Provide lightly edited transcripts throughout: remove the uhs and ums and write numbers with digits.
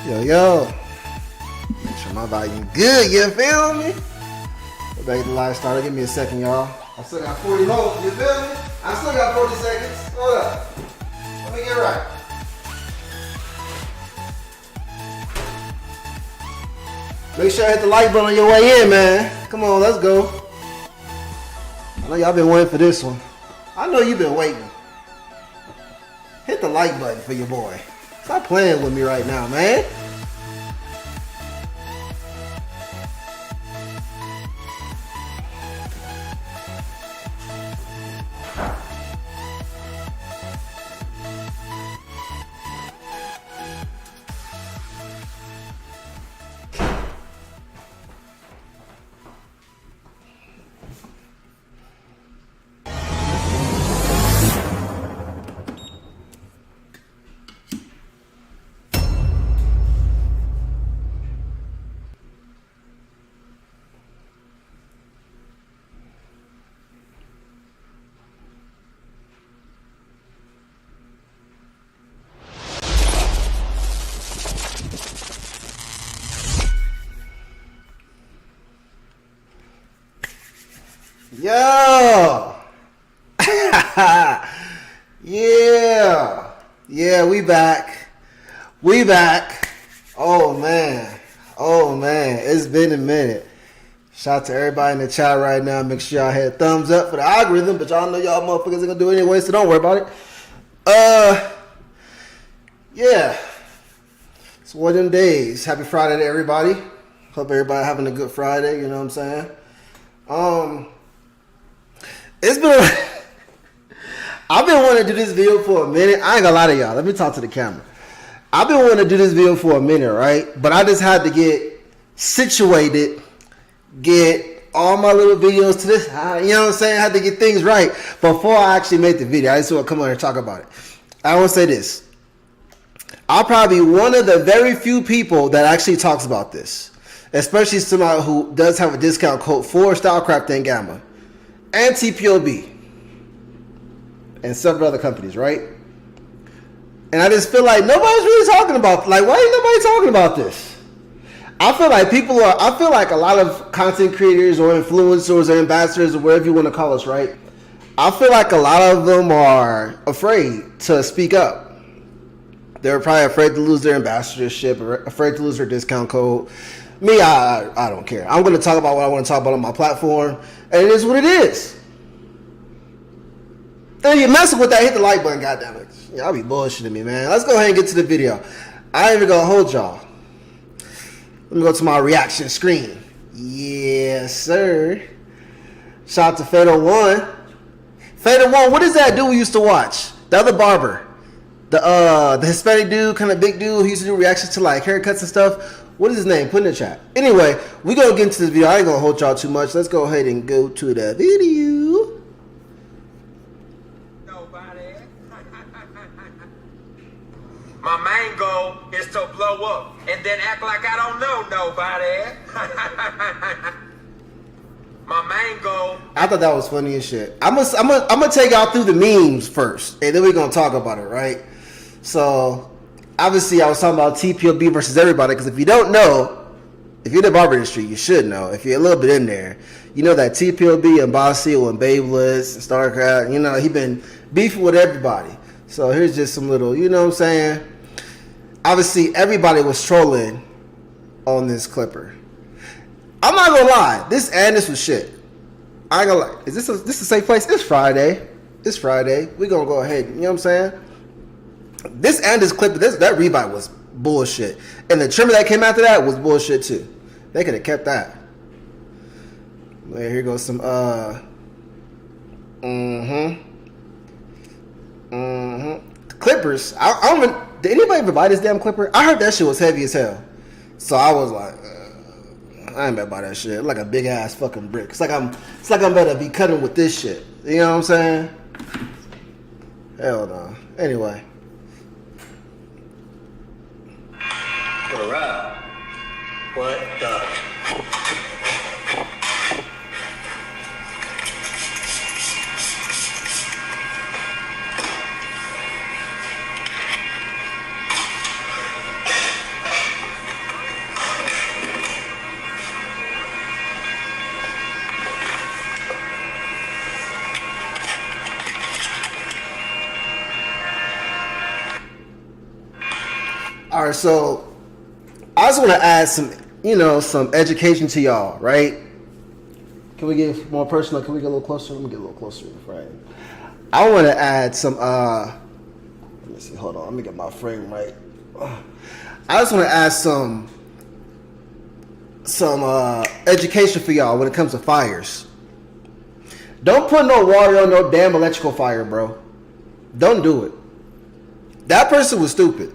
Yo, yo. Make sure my volume good, you feel me? Go back to the live starter. Give me a second, y'all. I still got 40 volts, you feel me? I still got 40 seconds. Hold up. Let me get right. Make sure I hit the like button on your way in, man. Come on, let's go. I know y'all been waiting for this one. I know you've been waiting. Hit the like button for your boy. Stop playing with me right now, man. Yo! Yeah, we back. We back. Oh man, it's been a minute. Shout out to everybody in the chat right now. Make sure y'all hit thumbs up for the algorithm, but y'all know y'all motherfuckers are gonna do it anyway, so don't worry about it. Yeah. It's one of them days. Happy Friday to everybody. Hope everybody having a good Friday, you know what I'm saying? It's been I've been wanting to do this video for a minute. I ain't gonna lie to y'all. Let me talk to the camera. I've been wanting to do this video for a minute, right? But I just had to get situated, get all my little videos to this, you know what I'm saying? I had to get things right before I actually made the video. I just want to come on here and talk about it. I want to say this. I'm probably one of the very few people that actually talks about this, especially somebody who does have a discount code for Stylecraft and Gamma and Tpob and several other companies, right? And I just feel like nobody's really talking about, like, why ain't nobody talking about this? I feel like a lot of content creators or influencers or ambassadors or whatever you want to call us, right? I feel like a lot of them are afraid to speak up. They're probably afraid to lose their ambassadorship, or afraid to lose their discount code. Me, I don't care. I'm going to talk about what I want to talk about on my platform, and it is what it is. And you messing with that, hit the like button, goddammit. Y'all be bullshitting me, man. Let's go ahead and get to the video. I ain't even going to hold y'all. Let me go to my reaction screen. Yes, sir. Shout out to Fatal One. Fatal One, what does that dude we used to watch? The other barber. The Hispanic dude, kind of big dude, he used to do reactions to like haircuts and stuff. What is his name? Put in the chat. Anyway, we gonna get into this video. I ain't gonna hold y'all too much. Let's go ahead and go to the video. Nobody. My main goal is to blow up and then act like I don't know nobody. My main goal. I thought that was funny as shit. I'm gonna take y'all through the memes first, and then we're gonna talk about it, right? So, obviously, I was talking about Tpob versus everybody, because if you don't know, if you're in the barber industry, you should know. If you're a little bit in there, you know that Tpob and Bossy and Babeless and Starcraft, you know, he been beefing with everybody. So, here's just some little, you know what I'm saying? Obviously, everybody was trolling on this clipper. I'm not gonna lie, this Andis was shit. I ain't gonna lie. Is this a safe place? It's Friday. It's Friday. We gonna go ahead. You know what I'm saying? This Andis clip, that revive was bullshit, and the trimmer that came after that was bullshit too. They could have kept that. Here goes some clippers. I don't even. Did anybody ever buy this damn clipper? I heard that shit was heavy as hell, so I was like, I ain't about to buy that shit. Like a big ass fucking brick. It's like I'm better be cutting with this shit. You know what I'm saying? Hell no. Anyway. What a ride. What the? All right, so I just want to add some, some education to y'all, right? Can we get more personal? Can we get a little closer? Let me get a little closer in the frame. I want to add some, let me see, hold on, let me get my frame right. I just want to add some education for y'all when it comes to fires. Don't put no water on no damn electrical fire, bro. Don't do it. That person was stupid.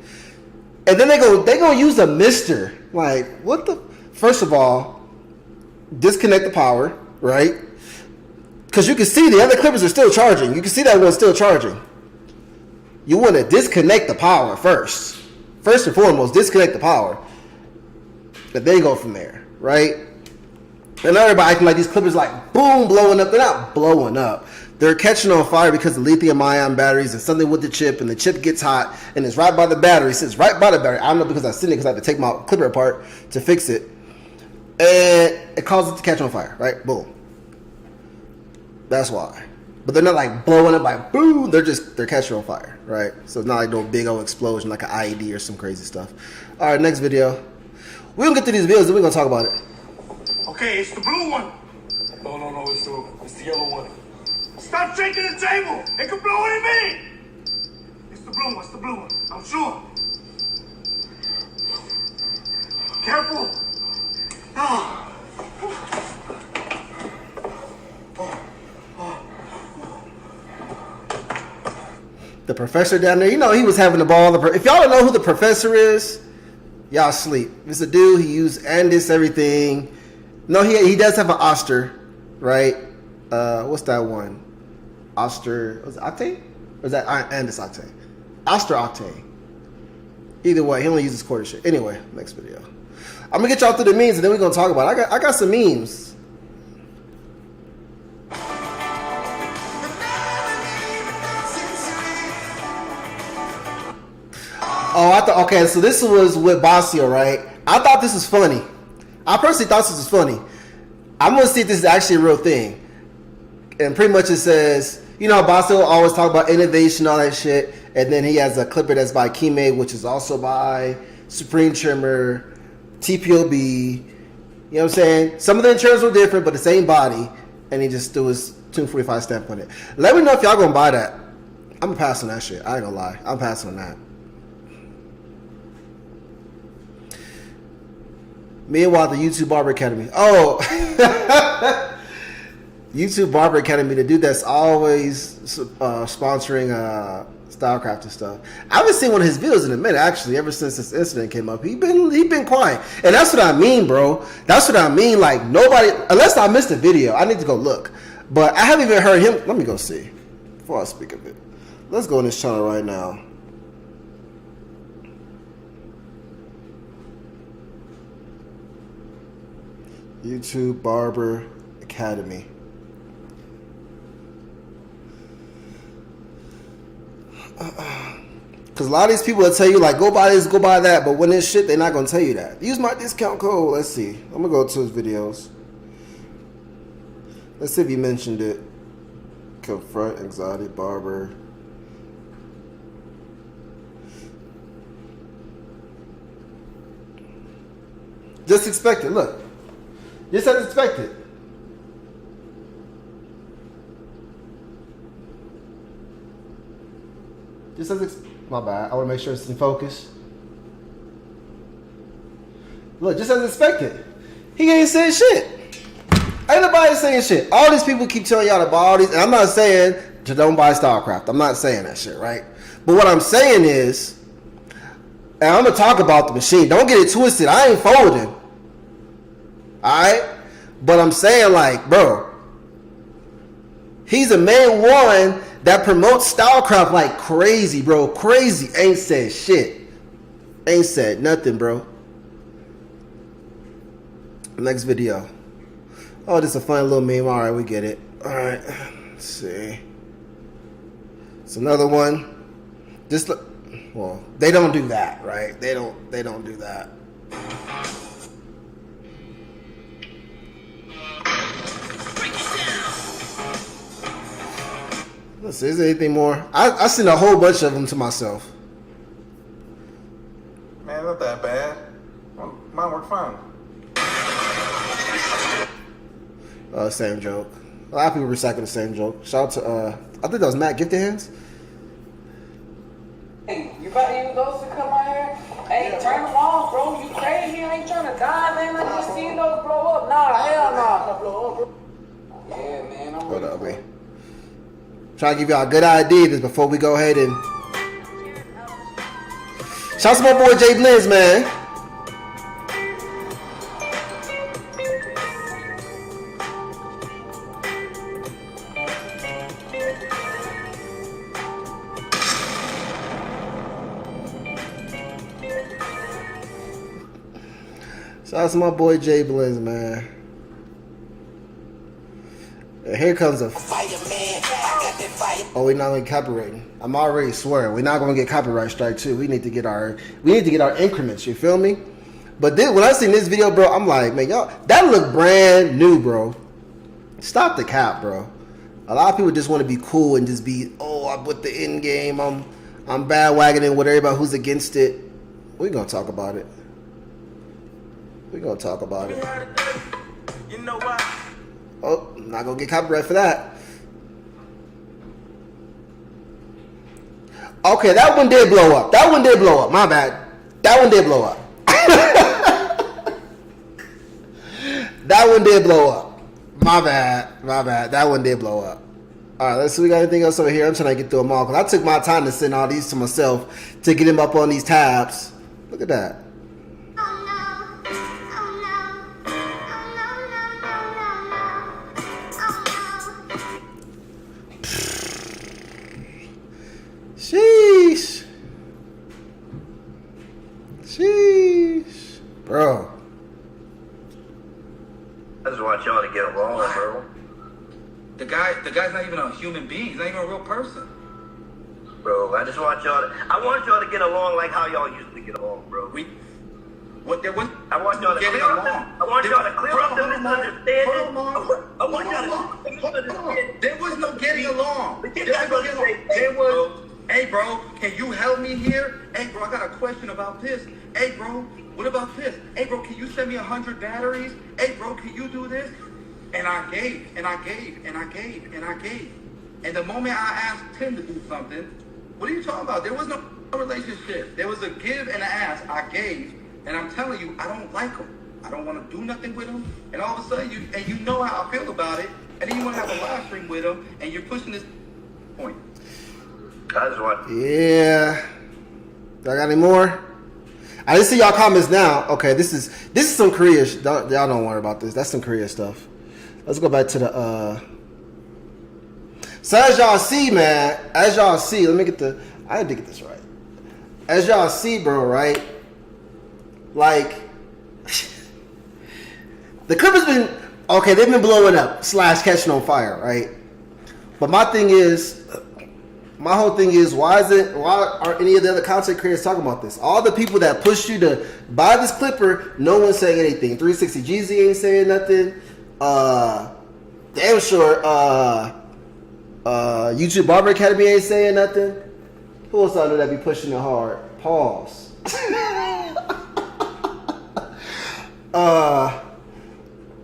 And then they gonna use a mister. Like, what the? First of all, disconnect the power, right? Because you can see the other clippers are still charging. You can see that one's still charging. You want to disconnect the power first. First and foremost, disconnect the power. But then go from there, right? And everybody acting like these clippers like boom blowing up. They're not blowing up. They're catching on fire because of lithium-ion batteries and something with the chip, and the chip gets hot and it's right by the battery. It sits right by the battery. I don't know because I seen it because I had to take my clipper apart to fix it, and it causes it to catch on fire. Right? Boom. That's why. But they're not like blowing up like boom. They're catching on fire. Right? So it's not like no big old explosion like an IED or some crazy stuff. All right, next video. We're gonna get to these videos and we're gonna talk about it. Okay, it's the blue one. No, it's the yellow one. Stop shaking the table! It could blow any minute! It's the blue one, I'm sure. Careful! Oh. The professor down there, he was having the ball. If y'all don't know who the professor is, y'all sleep. It's a dude, he used Andis, everything. No, he does have an Oster, right? What's that one? Oster, was it Octane? Or is that Andis Octane? Oster Octane. Either way, he only uses quarter shit. Anyway, next video. I'm gonna get y'all through the memes and then we're gonna talk about it. I got some memes. Oh, okay, so this was with Basio, right? I thought this was funny. I personally thought this was funny. I'm gonna see if this is actually a real thing. And pretty much it says, Basio always talk about innovation, all that shit. And then he has a clipper that's by Kime, which is also by Supreme Trimmer, Tpob. You know what I'm saying? Some of the insurance were different, but the same body. And he just threw his 245 stamp on it. Let me know if y'all gonna buy that. I'm gonna pass on that shit. I ain't gonna lie. I'm passing on that. Meanwhile, the YouTube Barber Academy. Oh, YouTube Barber Academy, the dude that's always sponsoring Stylecraft and stuff. I haven't seen one of his videos in a minute, actually, ever since this incident came up. He been quiet. And that's what I mean, bro. That's what I mean. Like, nobody, unless I missed a video, I need to go look. But I haven't even heard him. Let me go see before I speak of it. Let's go on this channel right now. YouTube Barber Academy. Because a lot of these people will tell you, like, go buy this, go buy that. But when it's shit, they're not going to tell you that. Use my discount code. Let's see. I'm going to go to his videos. Let's see if he mentioned it. Confront Anxiety Barber. Just expect it. Look. Just as expected. Just as my bad. I want to make sure it's in focus. Look, just as expected. He ain't saying shit. Ain't nobody saying shit. All these people keep telling y'all to buy all these, and I'm not saying to don't buy Stylecraft. I'm not saying that shit, right? But what I'm saying is, and I'm gonna talk about the machine. Don't get it twisted. I ain't folding. Alright? But I'm saying, like, bro, he's the main one that promotes Stylecraft like crazy, bro. Crazy. Ain't said shit. Ain't said nothing, bro. Next video. Oh, this is a fun little meme. Alright, we get it. Alright. Let's see. It's another one. Just look. Well, they don't do that, right? They don't do that. Let's see, is there anything more? I seen a whole bunch of them to myself. Man, work that bad. Mine work fine. Same joke. A lot of people recycle the same joke. Shout out to I think that was Matt Gifted Hands. Hey, you better use those to cut my hair? Hey, turn them off, bro. You crazy? I ain't trying to die, man. I just seen those blow up. Nah, hell nah. Blow up, bro. Yeah, man. Hold up, man. Trying to give y'all a good idea before we go ahead and shout out to my boy Jay Blizz, man. Shout out to my boy Jay Blizz, man. And here comes a fireman. Oh, we're not gonna get copywriting. I'm already swearing we're not gonna get copyright strike too. We need to get our increments. You feel me? But then when I seen this video, bro, I'm like, man, y'all, that look brand new, bro. Stop the cap, bro. A lot of people just want to be cool and just be, oh, I'm with the end game. I'm bandwagoning with everybody who's against it. We're gonna talk about it. We're gonna talk about it. You know what? Oh, not gonna get copyright for that. Okay, that one did blow up. That one did blow up. My bad. That one did blow up. That one did blow up. My bad. My bad. That one did blow up. All right, let's see. We got anything else over here? I'm trying to get through them all because I took my time to send all these to myself to get them up on these tabs. Look at that. Sheesh. Sheesh. Bro. I just want y'all to get along, bro. The guy's not even a human being. He's not even a real person. Bro, I just want y'all to get along like how y'all used to get along, bro. I want y'all to clear up the misunderstanding. I want y'all to misunderstand. There was no getting along. Hey, bro, can you help me here? Hey, bro, I got a question about this. Hey, bro, what about this? Hey, bro, can you send me 100 batteries? Hey, bro, can you do this? And I gave, and I gave, and I gave, and I gave. And the moment I asked him to do something, what are you talking about? There was no relationship. There was a give and an ask. I gave, and I'm telling you, I don't like him. I don't want to do nothing with him. And all of a sudden, you know how I feel about it. And then you want to have a live stream with him, and you're pushing this point. I just want. Yeah. Do I got any more? I didn't see y'all comments now. Okay, this is some Korea. Y'all don't worry about this. That's some Korea stuff. Let's go back to the. So as y'all see, man. As y'all see, let me get the. I had to get this right. As y'all see, bro, right? Like, the Clippers been okay. They've been blowing up / catching on fire, right? But my whole thing is, why aren't any of the other content creators talking about this? All the people that pushed you to buy this clipper, no one's saying anything. 360 Jeezy ain't saying nothing. Damn sure YouTube Barber Academy ain't saying nothing. Who else out there that be pushing it hard? Pause.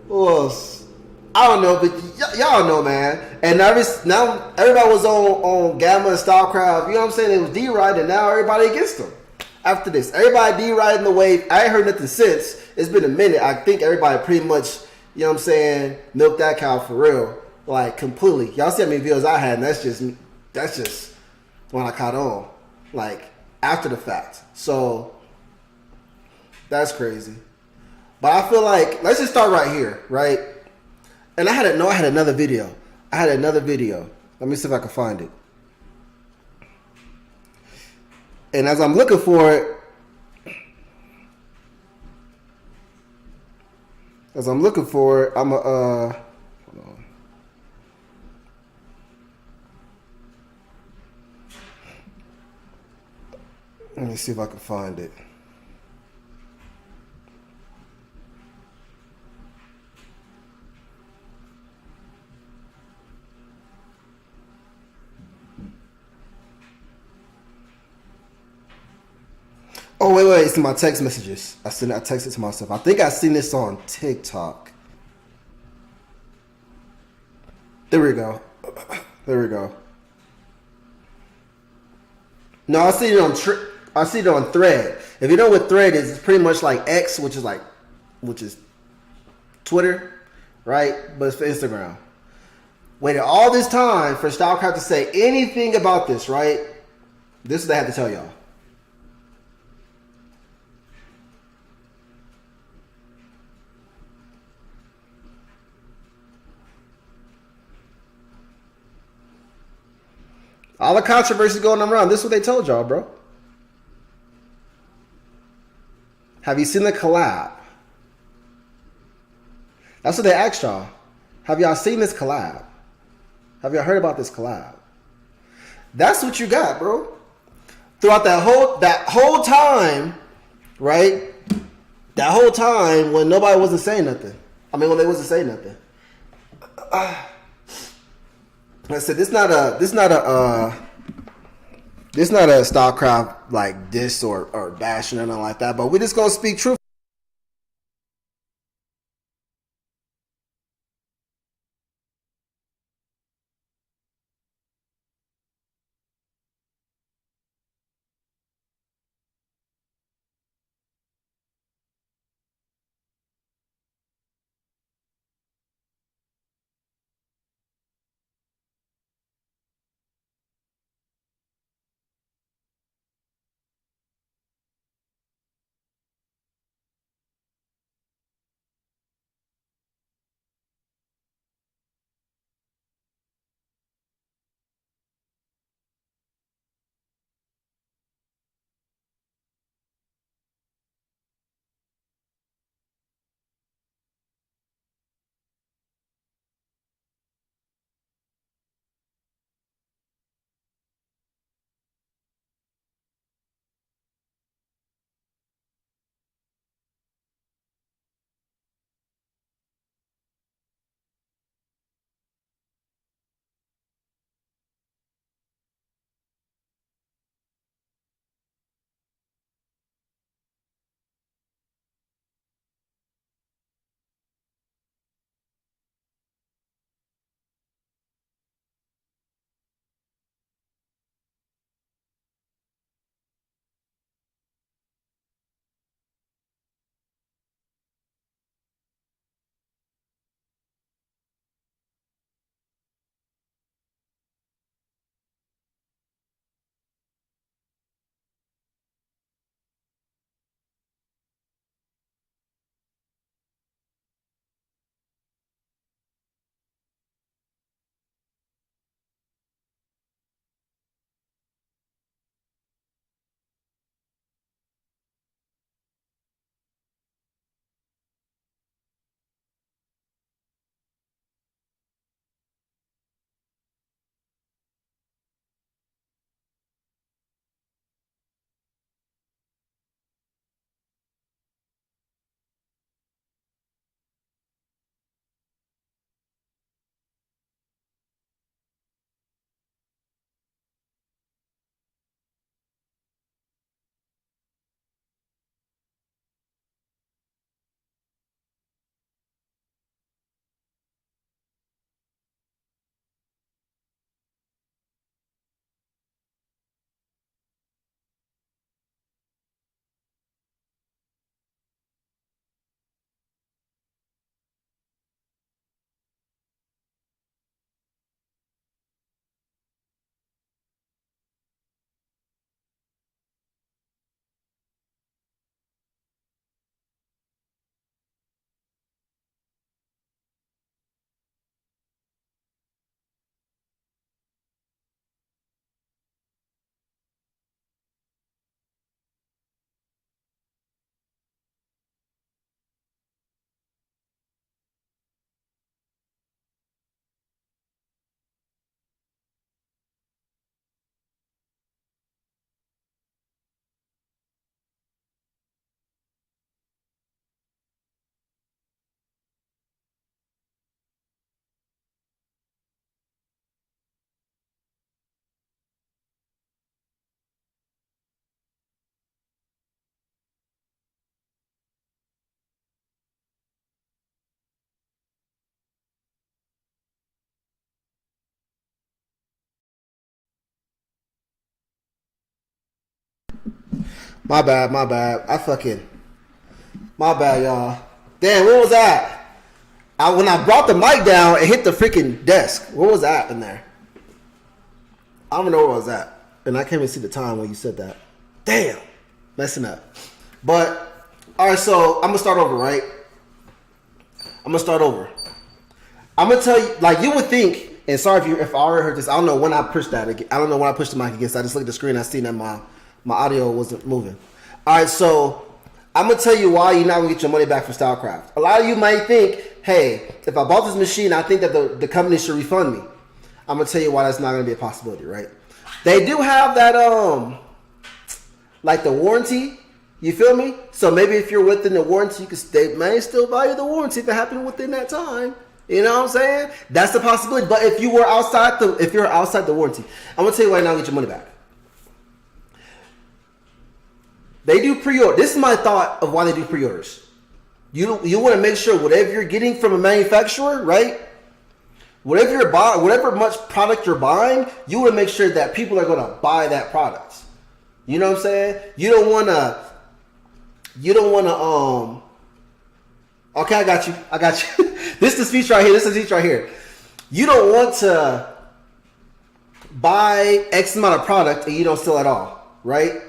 Who else? I don't know, but y'all know, man. And now everybody was on Gamma and Stylecraft. You know what I'm saying? It was D-Ride, and now everybody against them. After this, everybody D-Riding the wave. I ain't heard nothing since. It's been a minute. I think everybody pretty much, you know what I'm saying, milked that cow for real, like completely. Y'all see how many videos I had, and that's just when I caught on, like after the fact. So that's crazy. But I feel like let's just start right here, right? And I had another video. Let me see if I can find it. And as I'm looking for it, I'm hold on. Let me see if I can find it. Oh wait, it's in my text messages. I texted to myself. I think I seen this on TikTok. There we go. There we go. No, I see it on Thread. If you know what Thread is, it's pretty much like X, which is Twitter, right? But it's for Instagram. Waited all this time for Stylecraft to say anything about this, right? This is what I have to tell y'all. All the controversy going around. This is what they told y'all, bro. Have you seen the collab? That's what they asked y'all. Have y'all seen this collab? Have y'all heard about this collab? That's what you got, bro. Throughout that whole time, right? That whole time when nobody wasn't saying nothing. I mean, when they wasn't saying nothing. Like I said, this not a Stylecraft like diss or bash or nothing like that. But we just gonna speak truth. My bad. My bad, y'all. Damn, where was that? When I brought the mic down, it hit the freaking desk. What was that in there? I don't know where it was at. And I can't even see the time when you said that. Damn. Messing up. But, all right, so I'm going to start over, right? I'm going to tell you, like you would think, and sorry if I already heard this, I don't know when I pushed that again. I don't know when I pushed the mic against. I just looked at the screen, I seen that my audio wasn't moving. All right, so I'm going to tell you why you're not going to get your money back from Stylecraft. A lot of you might think, hey, if I bought this machine, I think that the company should refund me. I'm going to tell you why that's not going to be a possibility, right? They do have that, like the warranty. You feel me? So maybe if you're within the warranty, they may still value the warranty if it happened within that time. You know what I'm saying? That's the possibility. But if you're outside the warranty, I'm gonna tell you right now, get your money back. They do pre-order. This is my thought of why they do pre-orders. You want to make sure whatever you're getting from a manufacturer, right? Whatever you're buying, whatever much product you're buying, you want to make sure that people are gonna buy that product. You know what I'm saying? You don't want to. Okay, I got you. This is the speech right here. You don't want to buy X amount of product and you don't sell at all, right?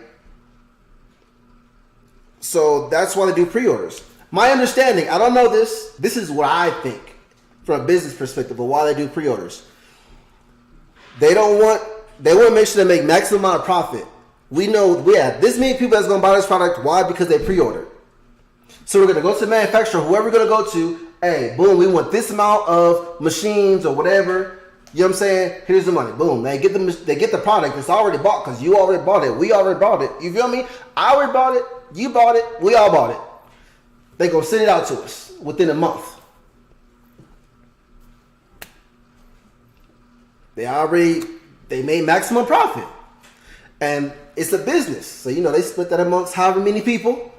So that's why they do pre-orders. My understanding, I don't know this. This is what I think from a business perspective of why they do pre-orders. They want to make sure they make maximum amount of profit. We know we have this many people that's going to buy this product. Why? Because they pre-ordered. So we're going to go to the manufacturer, whoever we're going to go to. Hey, boom, we want this amount of machines or whatever. You know what I'm saying? Here's the money. Boom. They get the product. It's already bought because you already bought it. We already bought it. You feel me? I already bought it. You bought it. We all bought it. They going to send it out to us within a month. They made maximum profit. And it's a business. So, you know, they split that amongst however many people.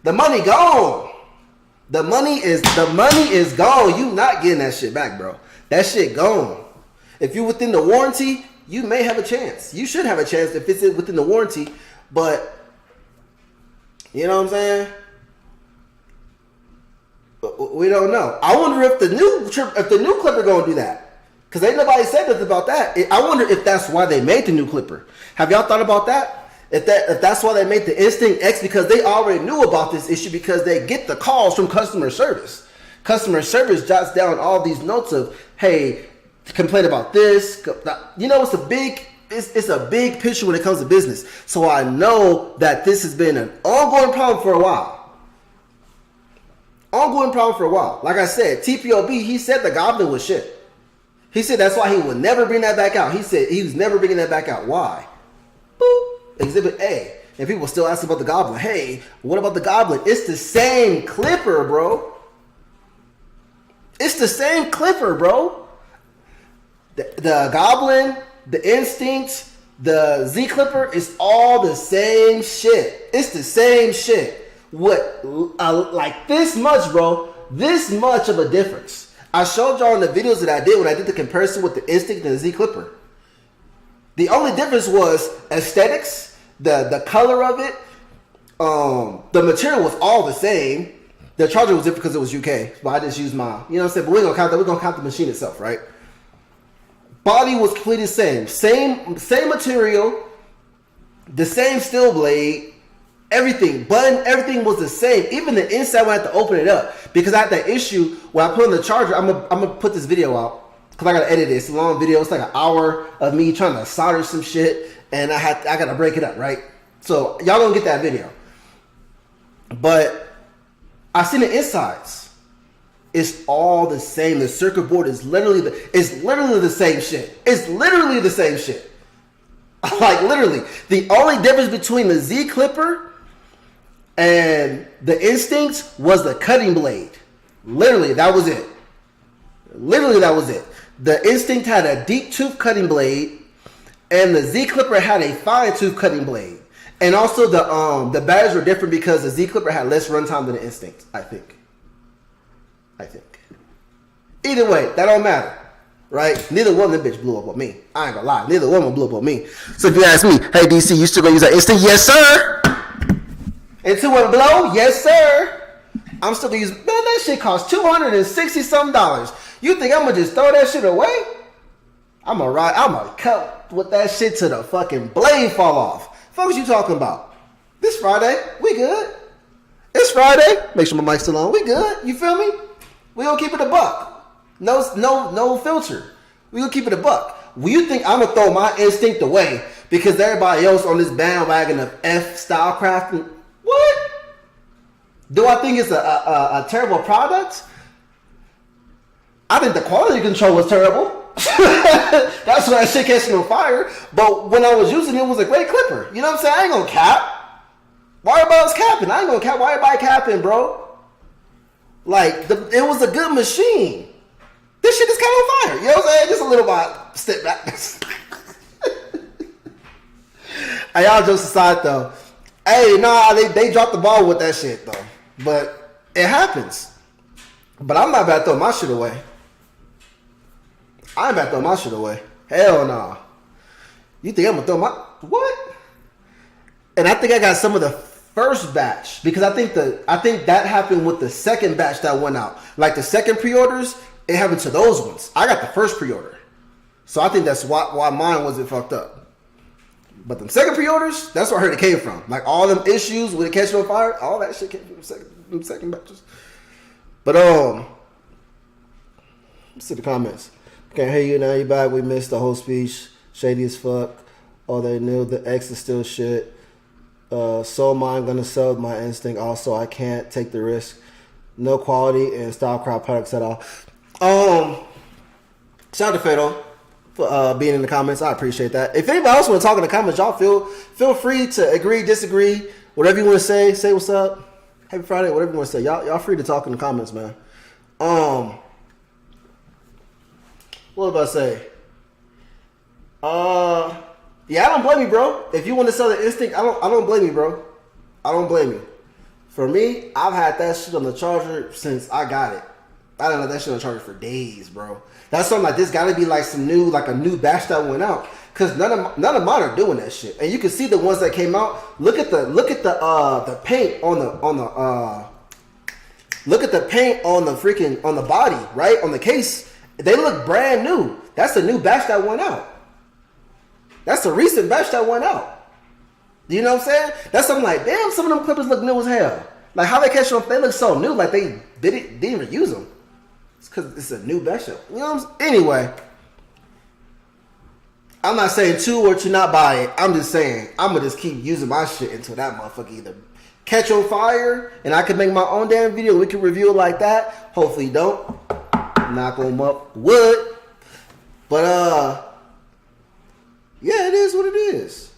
The money gone. The money is gone. You not getting that shit back, bro. That shit gone. If you're within the warranty, you may have a chance. You should have a chance if it's within the warranty. But, you know what I'm saying? We don't know. I wonder if the new clipper gonna do that. Because ain't nobody said nothing about that. I wonder if that's why they made the new clipper. Have y'all thought about that? If that's why they made the Instinct X, because they already knew about this issue because they get the calls from customer service. Customer service jots down all these notes of, hey, complain about this. You know, it's a big picture when it comes to business. So I know that this has been an ongoing problem for a while. Like I said, Tpob, he said the Goblin was shit. He said that's why he would never bring that back out. He said he was never bringing that back out. Why? Boop. Exhibit A. And people still ask about the Goblin. Hey, what about the Goblin? It's the same clipper, bro. The Goblin, the Instinct, the Z Clipper is all the same shit. It's the same shit. Like this much, bro. This much of a difference. I showed y'all in the videos that I did when I did the comparison with the Instinct and the Z Clipper. The only difference was aesthetics, the color of it. The material was all the same. The charger was different because it was UK, but I just used my, you know what I'm saying? But we're gonna count that. We're gonna count the machine itself, right? Body was completely the same. Same material, the same steel blade, everything. Everything was the same. Even the inside, when I had to open it up because I had that issue when I put on the charger. I'm gonna put this video out. Because I gotta edit it. It's a long video. It's like an hour of me trying to solder some shit. And I gotta break it up, right? So y'all don't get that video. But I seen the insides. It's all the same. The circuit board is literally the same shit. It's literally the same shit. Like literally. The only difference between the Z Clipper and the Instinct was the cutting blade. Literally, that was it. The Instinct had a deep tooth cutting blade, and the Z Clipper had a fine tooth cutting blade. And also the batteries were different because the Z Clipper had less runtime than the Instinct. I think. Either way, that don't matter, right? Neither one of them bitch blew up on me. I ain't gonna lie. Neither one of them blew up on me. So if you ask me, hey DC, you still gonna use that Instinct? Yes, sir. Until it blow, yes sir. I'm still gonna use, man, that shit costs $260 something. You think I'm gonna just throw that shit away? I'm gonna cut with that shit till the fucking blade fall off. Folks, you talking about? This Friday, we good. It's Friday. Make sure my mic's still on. We good. You feel me? We gonna keep it a buck. No filter. We gonna keep it a buck. You think I'm gonna throw my instinct away because everybody else on this bandwagon of Stylecraft? What? Do I think it's a terrible product? I think the quality control was terrible. That's why that shit catching on fire. But when I was using it, it was a great clipper. You know what I'm saying? I ain't gonna cap. Why everybody's capping? I ain't gonna cap. Why everybody capping, bro? Like, it was a good machine. This shit is kind of on fire. You know what I'm saying? Just a little bit. Step back. Hey, y'all jokes aside, though. Hey, nah, they dropped the ball with that shit, though. But it happens. But I'm not about to throw my shit away. I ain't about to throw my shit away. Hell nah. You think I'm gonna throw my... What? And I think I got some of the first batch. Because I think that happened with the second batch that went out. Like the second pre-orders, it happened to those ones. I got the first pre-order. So I think that's why mine wasn't fucked up. But them second pre-orders, that's where I heard it came from. Like all them issues with it catching on fire, all that shit came from them second batches. But let's see the comments. Can't hear you now. You back? We missed the whole speech. Shady as fuck. Oh, they knew the X is still shit. So mine gonna sell my instinct. Also, I can't take the risk. No quality and Stylecraft products at all. Shout out to Fatal for being in the comments. I appreciate that. If anybody else want to talk in the comments, y'all feel free to agree, disagree, whatever you want to say. Say what's up. Happy Friday, whatever you want to say. Y'all free to talk in the comments, man. What was I say? Yeah, I don't blame you, bro. If you want to sell the instinct, I don't blame you, bro. I don't blame you. For me, I've had that shit on the charger since I got it. I didn't have that shit on the charger for days, bro. That's something like this. Got to be like a new batch that went out. Cause none of mine are doing that shit. And you can see the ones that came out. Look at the paint on the look at the paint on the body, right? On the case. They look brand new. That's a new batch that went out. That's a recent batch that went out. You know what I'm saying? That's something like, damn, some of them clippers look new as hell. Like how they catch them, they look so new, like they didn't even use them. It's because it's a new batch. You know what I'm saying? Anyway, I'm not saying to not buy it. I'm just saying I'm gonna just keep using my shit until that motherfucker either catch on fire and I can make my own damn video. We can review it like that. Hopefully, don't. Knock on up wood. But yeah, it is what it is.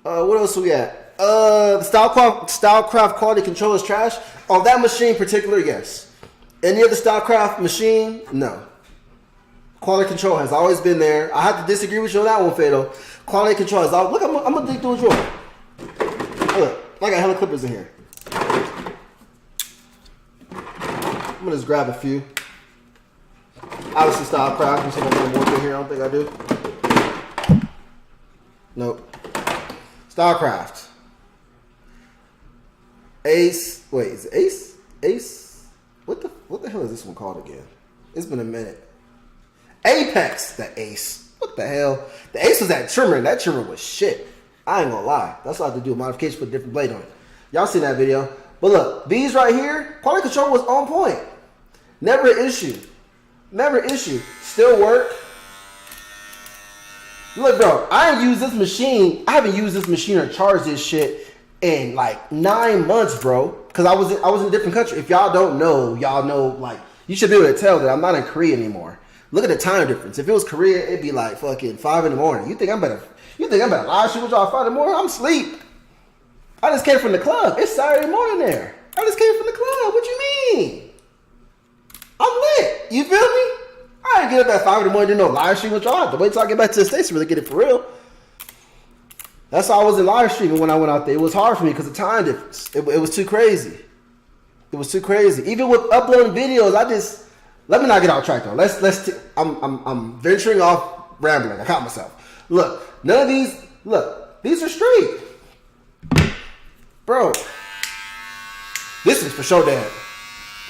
What else we at? The Stylecraft quality control is trash. On that machine in particular, yes. Any other Stylecraft machine, no. Quality control has always been there. I have to disagree with you on that one, Fatal. Quality control is always... Look, I'm gonna dig through a drawer. Look, I got hella clippers in here. I'm gonna just grab a few. Obviously, Stylecraft. You see my more in here? I don't think I do. Nope. Stylecraft. Ace. Wait, is it Ace? Ace? What the hell is this one called again? It's been a minute. Apex. The Ace. What the hell? The Ace was that trimmer, and that trimmer was shit. I ain't gonna lie. That's why I had to do a modification, put a different blade on it. Y'all seen that video. But look, these right here, quality control was on point. Never an issue. Never an issue. Still work. Look, bro, I haven't used this machine or charged this shit in like 9 months, bro. Because I was in a different country. If y'all don't know, y'all know, like, you should be able to tell that I'm not in Korea anymore. Look at the time difference. If it was Korea, it'd be like fucking 5 in the morning. You think I'm better live shoot with y'all 5 in the morning? I'm asleep. I just came from the club. It's Saturday morning there. I just came from the club. What you mean? I'm lit. You feel me? I didn't get up at 5 in the morning to do no live stream with y'all. I have to wait till I get back to the States to really get it for real. That's why I wasn't live streaming when I went out there. It was hard for me because of time difference. It was too crazy. It was too crazy. Even with uploading videos, let me not get off track though. I'm venturing off rambling. I caught myself. Look, none of these. Look, these are straight, bro. This is for sure dead.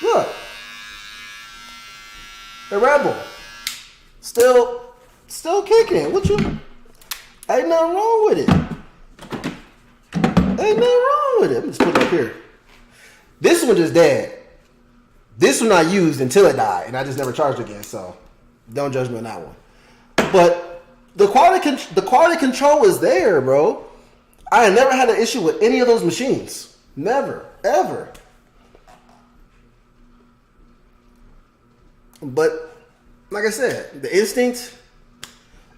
Look. The Rebel. Still kicking. What you? Ain't nothing wrong with it. Ain't nothing wrong with it. Let me just put it up here. This one just dead. This one I used until it died, and I just never charged again. So don't judge me on that one. But the quality control is there, bro. I had never had an issue with any of those machines. Never, ever. But like I said, the Instinct,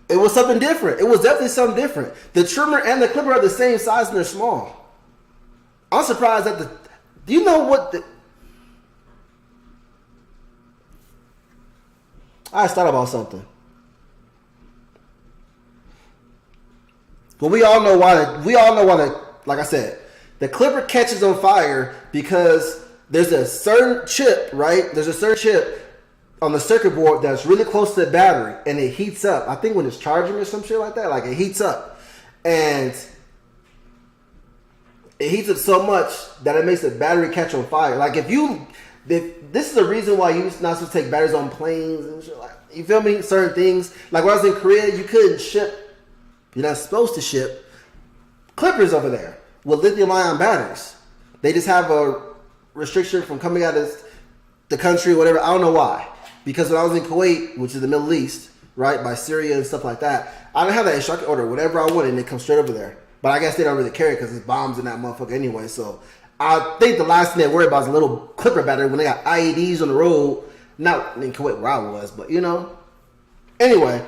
it was something different. It was definitely something different. The trimmer and the clipper are the same size and they're small. I'm surprised that do you know what I just thought about something. But we all know why like I said, the clipper catches on fire because there's a certain chip, right? There's a certain chip on the circuit board that's really close to the battery and it heats up. I think when it's charging or some shit like that, like it heats up. And it heats up so much that it makes the battery catch on fire. Like this is the reason why you're not supposed to take batteries on planes and shit like, you feel me? Certain things. Like when I was in Korea, you couldn't ship, you're not supposed to ship clippers over there with lithium ion batteries. They just have a restriction from coming out of the country or whatever. I don't know why. Because when I was in Kuwait, which is the Middle East, right, by Syria and stuff like that, I didn't have that issue. I could order whatever I wanted and it comes straight over there. But I guess they don't really care because there's bombs in that motherfucker anyway. So I think the last thing they worry about is a little clipper battery when they got IEDs on the road. Not in Kuwait where I was, but you know. Anyway,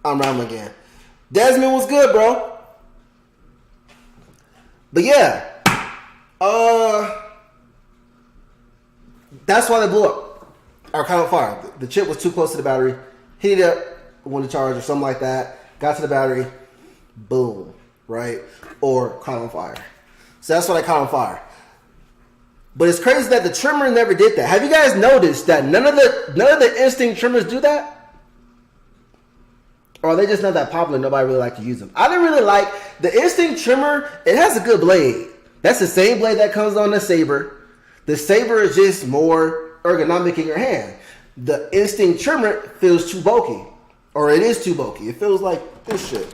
I'm rambling again. Desmond was good, bro. But yeah, that's why they blew up or caught on fire. The chip was too close to the battery, heated up, wanted to charge or something like that. Got to the battery, boom, right? Or caught on fire. So that's why they caught on fire. But it's crazy that the trimmer never did that. Have you guys noticed that none of the Instinct trimmers do that? Or are they just not that popular? Nobody really like to use them. I didn't really like the Instinct trimmer. It has a good blade. That's the same blade that comes on the Saber. The Saber is just more ergonomic in your hand. The Instinct trimmer feels too bulky. Or it is too bulky. It feels like this shit.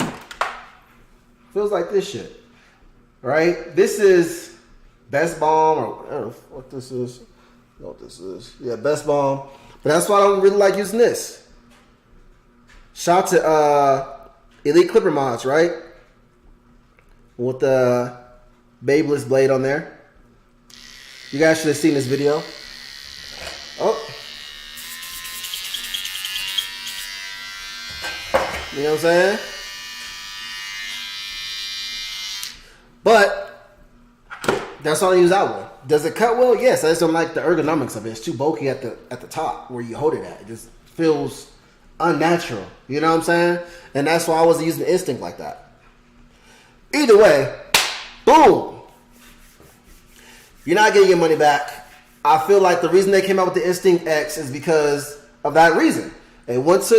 Feels like this shit. Right? This is Best Balm, or I don't know what this is. I don't know what this is. Yeah, Best Balm. But that's why I don't really like using this. Shout to Elite Clipper Mods, right? With the Babyliss blade on there. You guys should have seen this video. Oh. You know what I'm saying? But that's why I use that one. Does it cut well? Yes. I just don't like the ergonomics of it. It's too bulky at the top where you hold it at. It just feels unnatural. You know what I'm saying? And that's why I wasn't using the Instinct like that. Either way, boom. You're not getting your money back. I feel like the reason they came out with the Instinct X is because of that reason. And once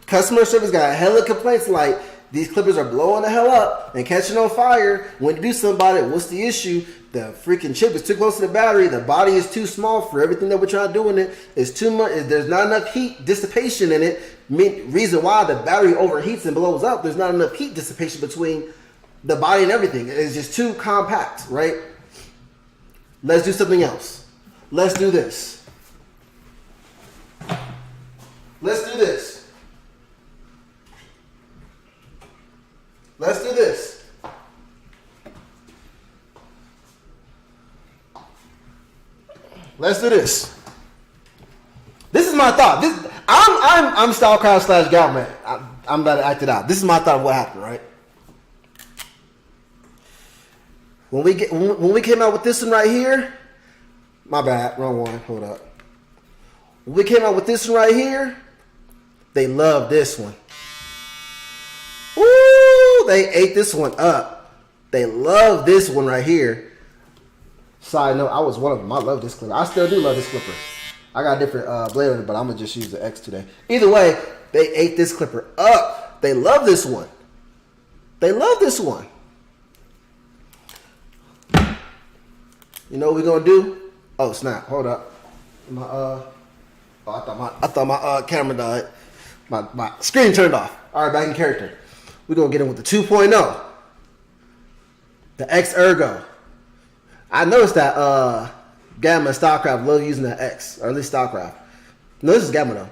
customer service got a hella complaints like, these clippers are blowing the hell up and catching on fire. When you do something about it, what's the issue? The freaking chip is too close to the battery. The body is too small for everything that we're trying to do in it. It's too much. There's not enough heat dissipation in it. Reason why the battery overheats and blows up. There's not enough heat dissipation between the body and everything. It's just too compact, right? Let's do something else. Let's do this. Let's do this. Let's do this. Let's do this. This is my thought. I'm Stylecraft / Galman. I'm about to act it out. This is my thought of what happened, right? When we came out with this one right here, my bad, wrong one. Hold up. When we came out with this one right here, they loved this one. Woo! They ate this one up. They love this one right here. Side note, I was one of them. I love this clipper. I still do love this clipper. I got a different blade on it, but I'm going to just use the X today. Either way, they ate this clipper up. They love this one. They love this one. You know what we're gonna do? Oh snap! Hold up. I thought my camera died. My screen turned off. All right, back in character. We're gonna get in with the 2.0. The X Ergo. I noticed that Gamma and Stylecraft love using the X, or at least Stylecraft. No, this is Gamma though.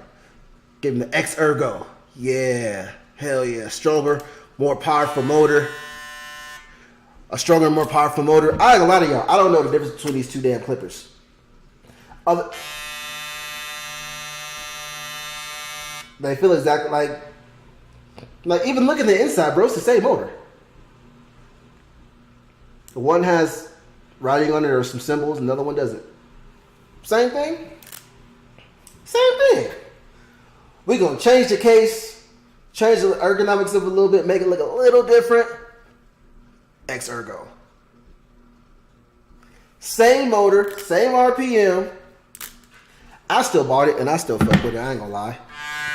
Give him the X Ergo. Yeah, hell yeah. Stronger, more powerful motor. A stronger, more powerful motor. I ain't gonna lie to y'all. I don't know the difference between these two damn clippers. They feel exactly like even look at the inside, bro. It's the same motor. One has writing on it or some symbols, another one doesn't. Same thing. Same thing. We're gonna change the case, change the ergonomics of it a little bit, make it look a little different. X Ergo. Same motor, same RPM. I still bought it and I still fuck with it, I ain't gonna lie.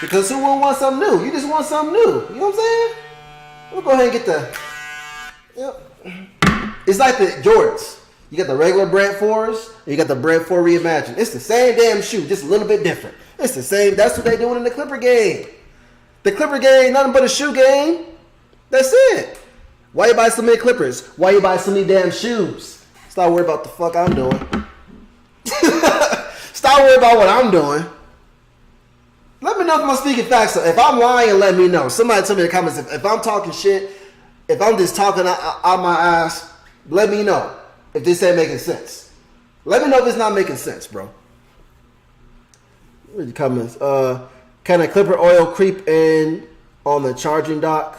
Because who wouldn't want something new? You just want something new. You know what I'm saying? We'll go ahead and get the... Yep. It's like the Jordans. You got the regular Brand 4s, and you got the Brand 4 Reimagined. It's the same damn shoe, just a little bit different. It's the same. That's what they doing in the Clipper game. The Clipper game, nothing but a shoe game. That's it. Why you buy so many Clippers? Why you buy so many damn shoes? Stop worrying about the fuck I'm doing. Stop worrying about what I'm doing. Let me know if I'm speaking facts. So if I'm lying, let me know. Somebody tell me in the comments if I'm talking shit, if I'm just talking out my ass, let me know if this ain't making sense. Let me know if it's not making sense, bro. Read the comments. Can a clipper oil creep in on the charging dock?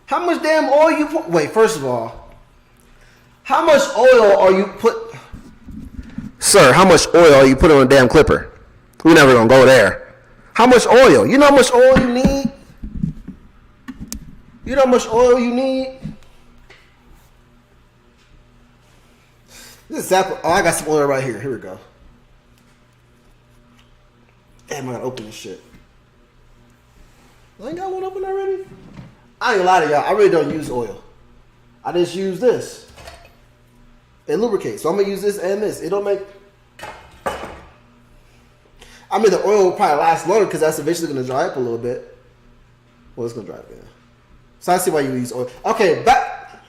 How much damn oil you put? Wait, first of all, how much oil are you put? Sir, how much oil are you putting on a damn clipper? We're never gonna go there. How much oil? You know how much oil you need? You know how much oil you need? This is sample. Oh, I got some oil right here. Here we go. Damn, I gotta open this shit. I ain't got one open already? I ain't gonna lie to y'all. I really don't use oil. I just use this. It lubricates. So I'm gonna use this and this. It don't make... I mean, the oil will probably last longer because that's eventually going to dry up a little bit. Well, it's going to dry up, yeah. So I see why you use oil. Okay, back.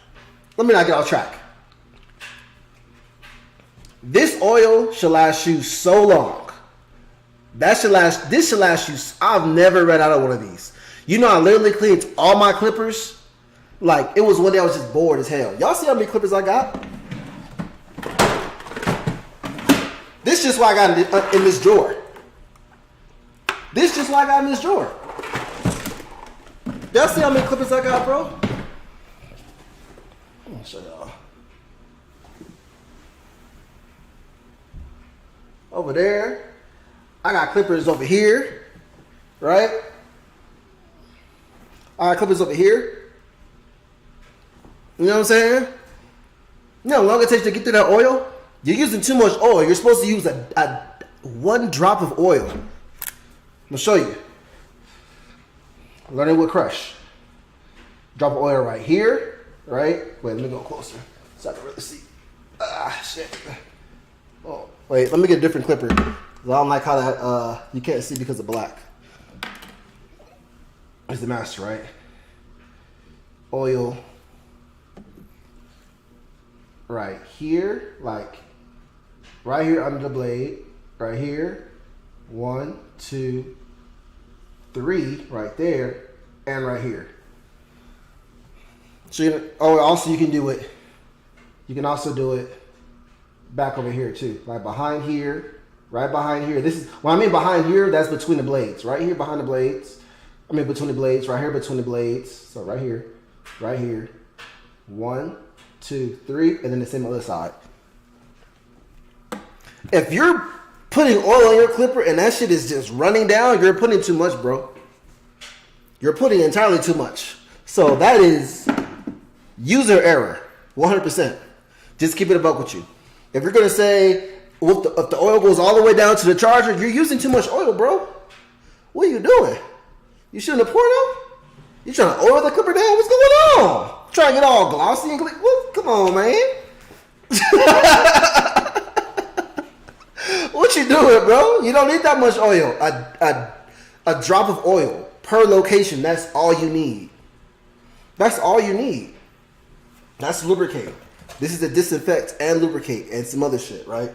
Let me not get off track. This oil should last you so long. This should last you. I've never ran out of one of these. You know, I literally cleaned all my clippers. Like, it was one day I was just bored as hell. Y'all see how many clippers I got? This is just what I got in this drawer. This is just what I got in this drawer. Y'all see how many clippers I got, bro? I'm gonna show y'all. Over there, I got clippers over here, right? I got clippers over here. You know what I'm saying? You know how long it takes to get through that oil? You're using too much oil. You're supposed to use a one drop of oil. I'm gonna show you. Learning with Crush. Drop of oil right here, right? Wait, let me go closer so I can really see. Ah, shit. Oh, wait, let me get a different clipper. I don't like how that you can't see because of black. It's the master, right? Oil. Right here, like right here under the blade, right here. 1, 2, 3, right there, and right here. So also you can do it. You can also do it back over here too, like behind here, right behind here. This is when I mean behind here. That's between the blades, right here behind the blades. I mean between the blades, right here between the blades. So right here, right here. 1, 2, 3, and then the same other side. If you're putting oil on your clipper and that shit is just running down, you're putting too much, bro. You're putting entirely too much. So that is user error, 100%. Just keep it a buck with you. If you're gonna say if the oil goes all the way down to the charger, you're using too much oil, bro. What are you doing? You shooting a porno? You trying to oil the clipper down? What's going on? Trying to get all glossy and what? Come on, man. What you doing, bro? You don't need that much oil. A drop of oil per location. That's all you need. That's all you need. That's lubricate. This is to disinfect and lubricate and some other shit, right?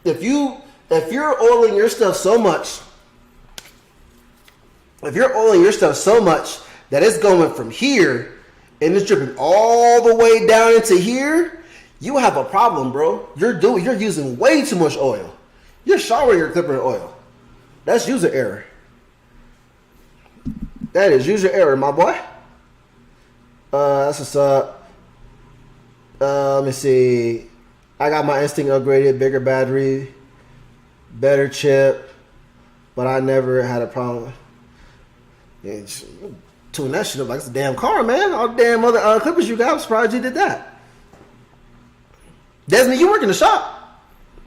If you're oiling your stuff so much, that it's going from here and it's dripping all the way down into here, you have a problem, bro. You're using way too much oil. You're showering your clipper in oil. That's user error. That is user error, my boy. That's what's up. Let me see. I got my Instinct upgraded, bigger battery, better chip, but I never had a problem. Yeah, tune that shit up like it's a damn car, man. All the damn other clippers you got, I'm surprised you did that. Desmond, you work in the shop?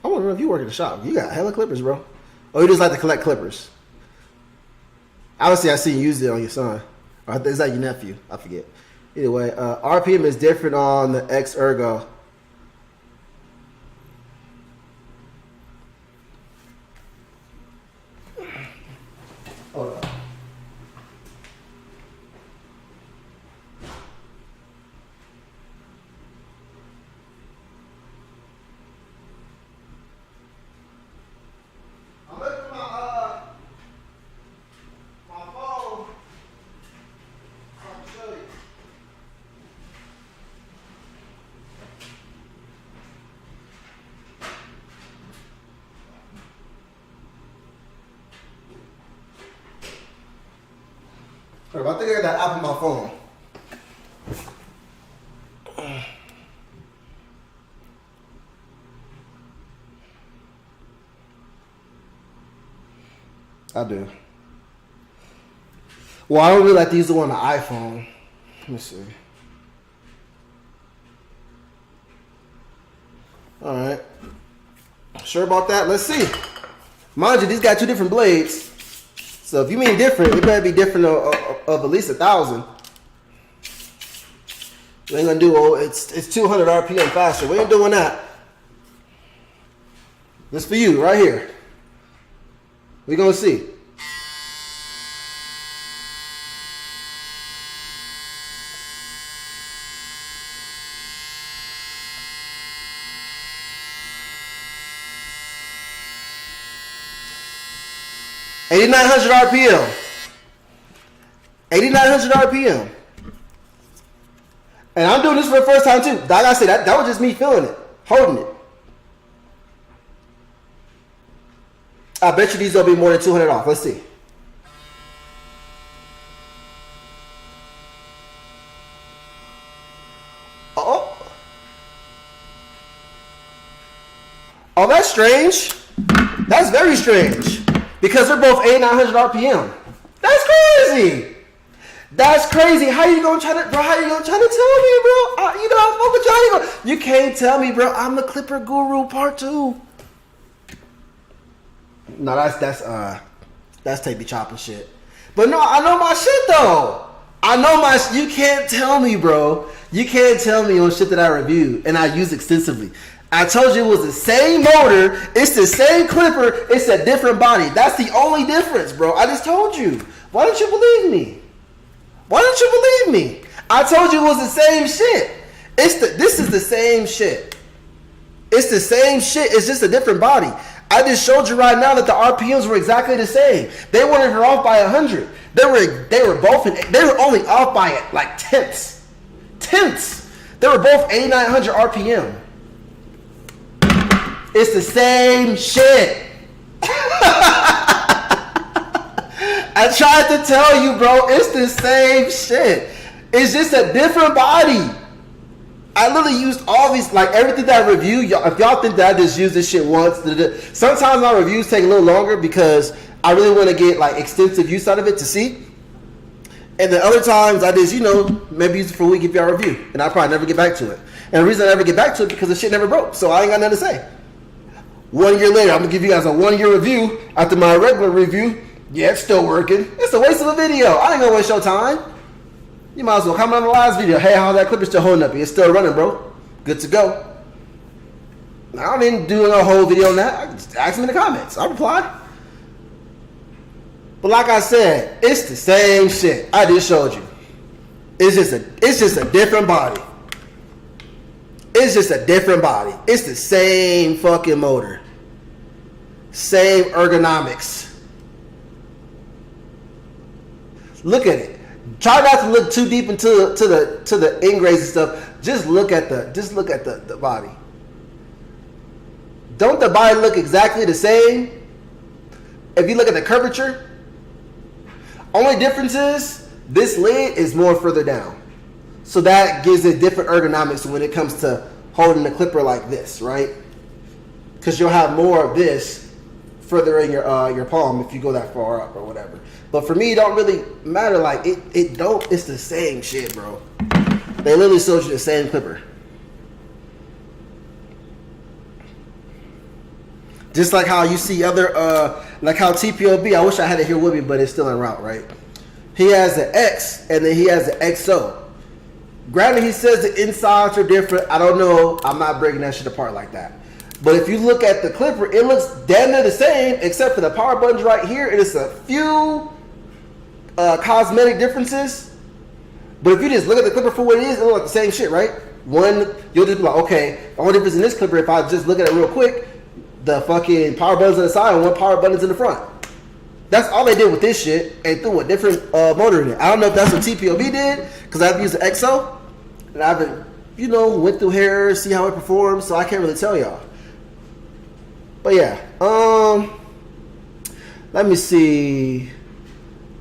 I wonder if you work in the shop. You got hella clippers, bro. Or you just like to collect clippers? Obviously, I see you use it on your son. Or is that your nephew? I forget. Either way, RPM is different on the X Ergo. Hold on. I'm looking for my phone. So I can show you. I think I got that app on my phone. I do. Well, I don't really like to use the one on the iPhone. Let me see. All right. Sure about that? Let's see. Mind you, these got two different blades. So if you mean different, it better be different of at least 1,000. We ain't gonna do it's 200 RPM faster. We ain't doing that. This for you right here. We gonna see. $8,900 RPM. 8,900 RPM. And I'm doing this for the first time too. Like I said, that was just me feeling it, holding it. I bet you these will be more than 200 off. Let's see. Oh, that's strange. That's very strange. Because they're both 8,900 RPM. That's crazy. That's crazy. How you gonna try to tell me, bro? You know I fuck with y'all. You can't tell me, bro. I'm the Clipper Guru Part 2. No, that's tapey chopping shit. But no, I know my shit though. You can't tell me, bro. You can't tell me on shit that I reviewed and I use extensively. I told you it was the same motor, it's the same clipper, it's a different body. That's the only difference, bro. I just told you. Why don't you believe me? Why don't you believe me? I told you it was the same shit. This is the same shit. It's the same shit, it's just a different body. I just showed you right now that the RPMs were exactly the same. They weren't even off by 100. They were only off by like tenths. They were both 8,900 RPM. It's the same shit. I tried to tell you, bro. It's the same shit. It's just a different body. I literally used all these, like everything that I review. If y'all think that I just used this shit once, sometimes my reviews take a little longer because I really want to get like extensive use out of it to see. And then other times I just, maybe use it for a week, give y'all a review, and I probably never get back to it. And the reason I never get back to it because the shit never broke, so I ain't got nothing to say. 1 year later, I'm gonna give you guys a 1 year review after my regular review. Yeah, it's still working. It's a waste of a video. I ain't gonna waste your time. You might as well comment on the last video. Hey, how's that clipper still holding up? It's still running, bro. Good to go. I didn't do a whole video on that. Just ask me in the comments. I'll reply. But like I said, it's the same shit. I just showed you. It's just a different body. It's just a different body. It's the same fucking motor. Same ergonomics. Look at it. Try not to look too deep into the ingrays and stuff. Just look at the body. Don't the body look exactly the same? If you look at the curvature, only difference is this lid is more further down. So that gives it different ergonomics when it comes to holding the clipper like this, right? Because you'll have more of this further in your palm if you go that far up or whatever. But for me, it don't really matter. Like it's the same shit, bro. They literally sold you the same clipper. Just like how you see other, like how Tpob, I wish I had it here with me, but it's still en route, right? He has the X, and then he has the XO. Granted, he says the insides are different. I don't know. I'm not breaking that shit apart like that. But if you look at the clipper, it looks damn near the same, except for the power buttons right here. And it's a few cosmetic differences. But if you just look at the clipper for what it is, it looks like the same shit, right? One, you'll just be like, okay, the only difference in this clipper, if I just look at it real quick, the fucking power buttons on the side and one power buttons in the front. That's all they did with this shit, and threw a different motor in it. I don't know if that's what Tpob did, because I've used the XO, and I've been, went through here, see how it performs, so I can't really tell y'all. But yeah, let me see.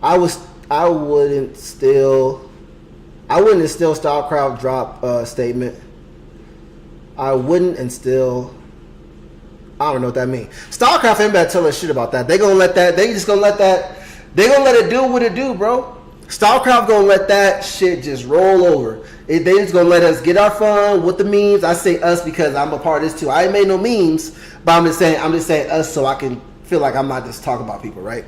I wouldn't steal Stylecraft drop statement. I wouldn't instill. I don't know what that means. Stylecraft ain't better tell us shit about that. They just gonna let it do what it do, bro. Stylecraft gonna let that shit just roll over. They just gonna let us get our fun with the memes. I say us because I'm a part of this too. I ain't made no memes, but I'm just saying us so I can feel like I'm not just talking about people, right?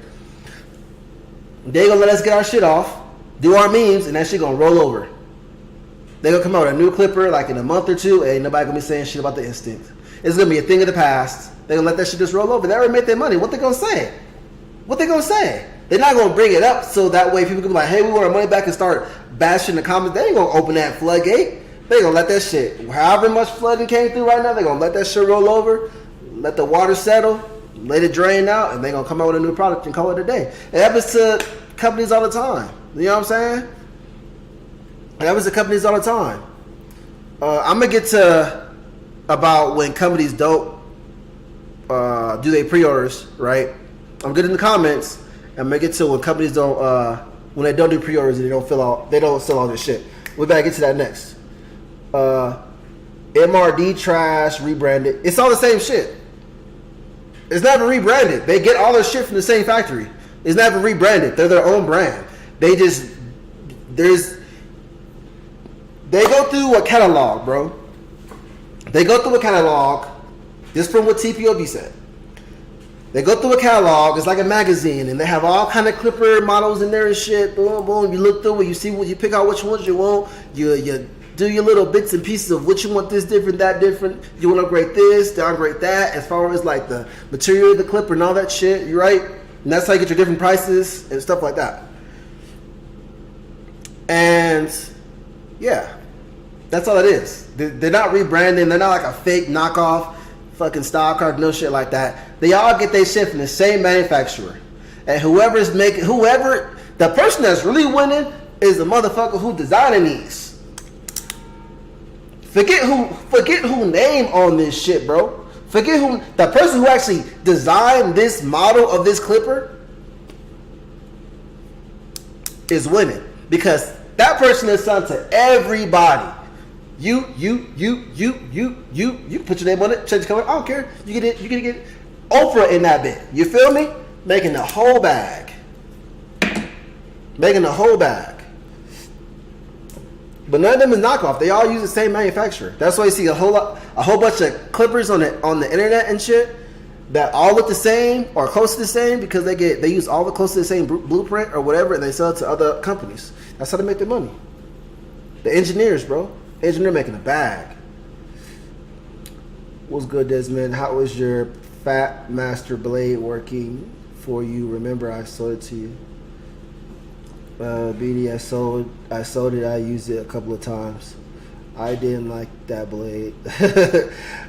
They gonna let us get our shit off, do our memes, and that shit gonna roll over. They gonna come out with a new clipper like in a month or two, ain't nobody gonna be saying shit about the Instinct. It's gonna be a thing of the past. They're gonna let that shit just roll over. They already made their money. What they gonna say? They're not gonna bring it up so that way people can be like, hey, we want our money back and start bashing the comments. They ain't gonna open that floodgate. They gonna let that shit, however much flooding came through right now, they gonna let that shit roll over, let the water settle, let it drain out, and they gonna come out with a new product and call it a day. It happens to companies all the time. You know what I'm saying? It happens to companies all the time. I'm gonna get to about when companies don't do they pre-orders, right? I'm good in the comments. I'm gonna get to when companies don't when they don't do pre-orders and they don't sell all this shit. We better get to that next. MRD trash rebranded. It's all the same shit. It's never rebranded. They get all their shit from the same factory. It's never rebranded. They're their own brand. They go through a catalog, bro. They go through a catalog. This from what Tpob said. They go through a catalog. It's like a magazine, and they have all kind of clipper models in there and shit. Boom, boom. You look through it. You see what you pick out which ones you want. You do your little bits and pieces of what you want. This different, that different. You want to upgrade this, downgrade that. As far as like the material of the clipper and all that shit, you right. And that's how you get your different prices and stuff like that. And yeah, that's all it is. They're not rebranding. They're not like a fake knockoff. Fucking Stylecraft, no shit like that. They all get their shit from the same manufacturer. And the person that's really winning is the motherfucker who designing these. Forget who name on this shit, bro. Forget who, the person who actually designed this model of this clipper is winning. Because that person is selling to everybody. You put your name on it, change the color. I don't care. You get Oprah in that bit. You feel me? Making the whole bag. But none of them is knockoff. They all use the same manufacturer. That's why you see a whole bunch of clippers on the internet and shit that all look the same or close to the same because they use all the close to the same blueprint or whatever, and they sell it to other companies. That's how they make their money. The engineers, bro. Engineer making a bag. What's good, Desmond? How was your Fat Master blade working for you? Remember, I sold it to you. BD, I sold it. I used it a couple of times. I didn't like that blade.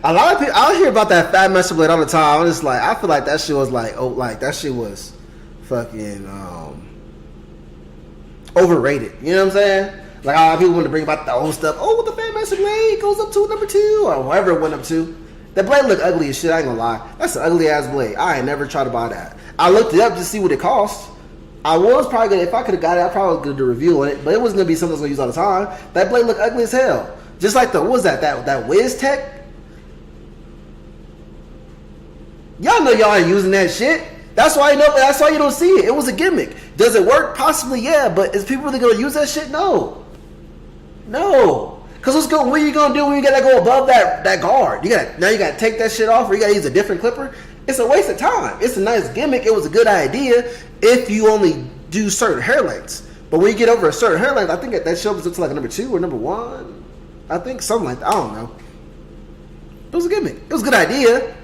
A lot of people, I hear about that Fat Master blade all the time. I'm just like, I feel like that shit was like, oh, like that shit was fucking overrated. You know what I'm saying? Like a lot of people want to bring about the old stuff. Oh, the Fat Master blade goes up to number 2 or whatever it went up to. That blade look ugly as shit. I ain't gonna lie. That's an ugly ass blade. I ain't never tried to buy that. I looked it up to see what it cost. I was probably gonna, if I could have got it, I probably could do a review on it. But it wasn't gonna be something I was gonna use all the time. That blade look ugly as hell. Just like the, what was that? That Wiz Tech. Y'all know y'all ain't using that shit. That's why you know. That's why you don't see it. It was a gimmick. Does it work? Possibly, yeah. But is people really gonna use that shit? No. No. Cause what are you gonna do when you gotta go above that guard? You gotta take that shit off, or you gotta use a different clipper. It's a waste of time. It's a nice gimmick. It was a good idea if you only do certain hair lengths. But when you get over a certain hair length, I think that shows up to like a number 2 or number 1. I think something like that. I don't know. It was a gimmick. It was a good idea.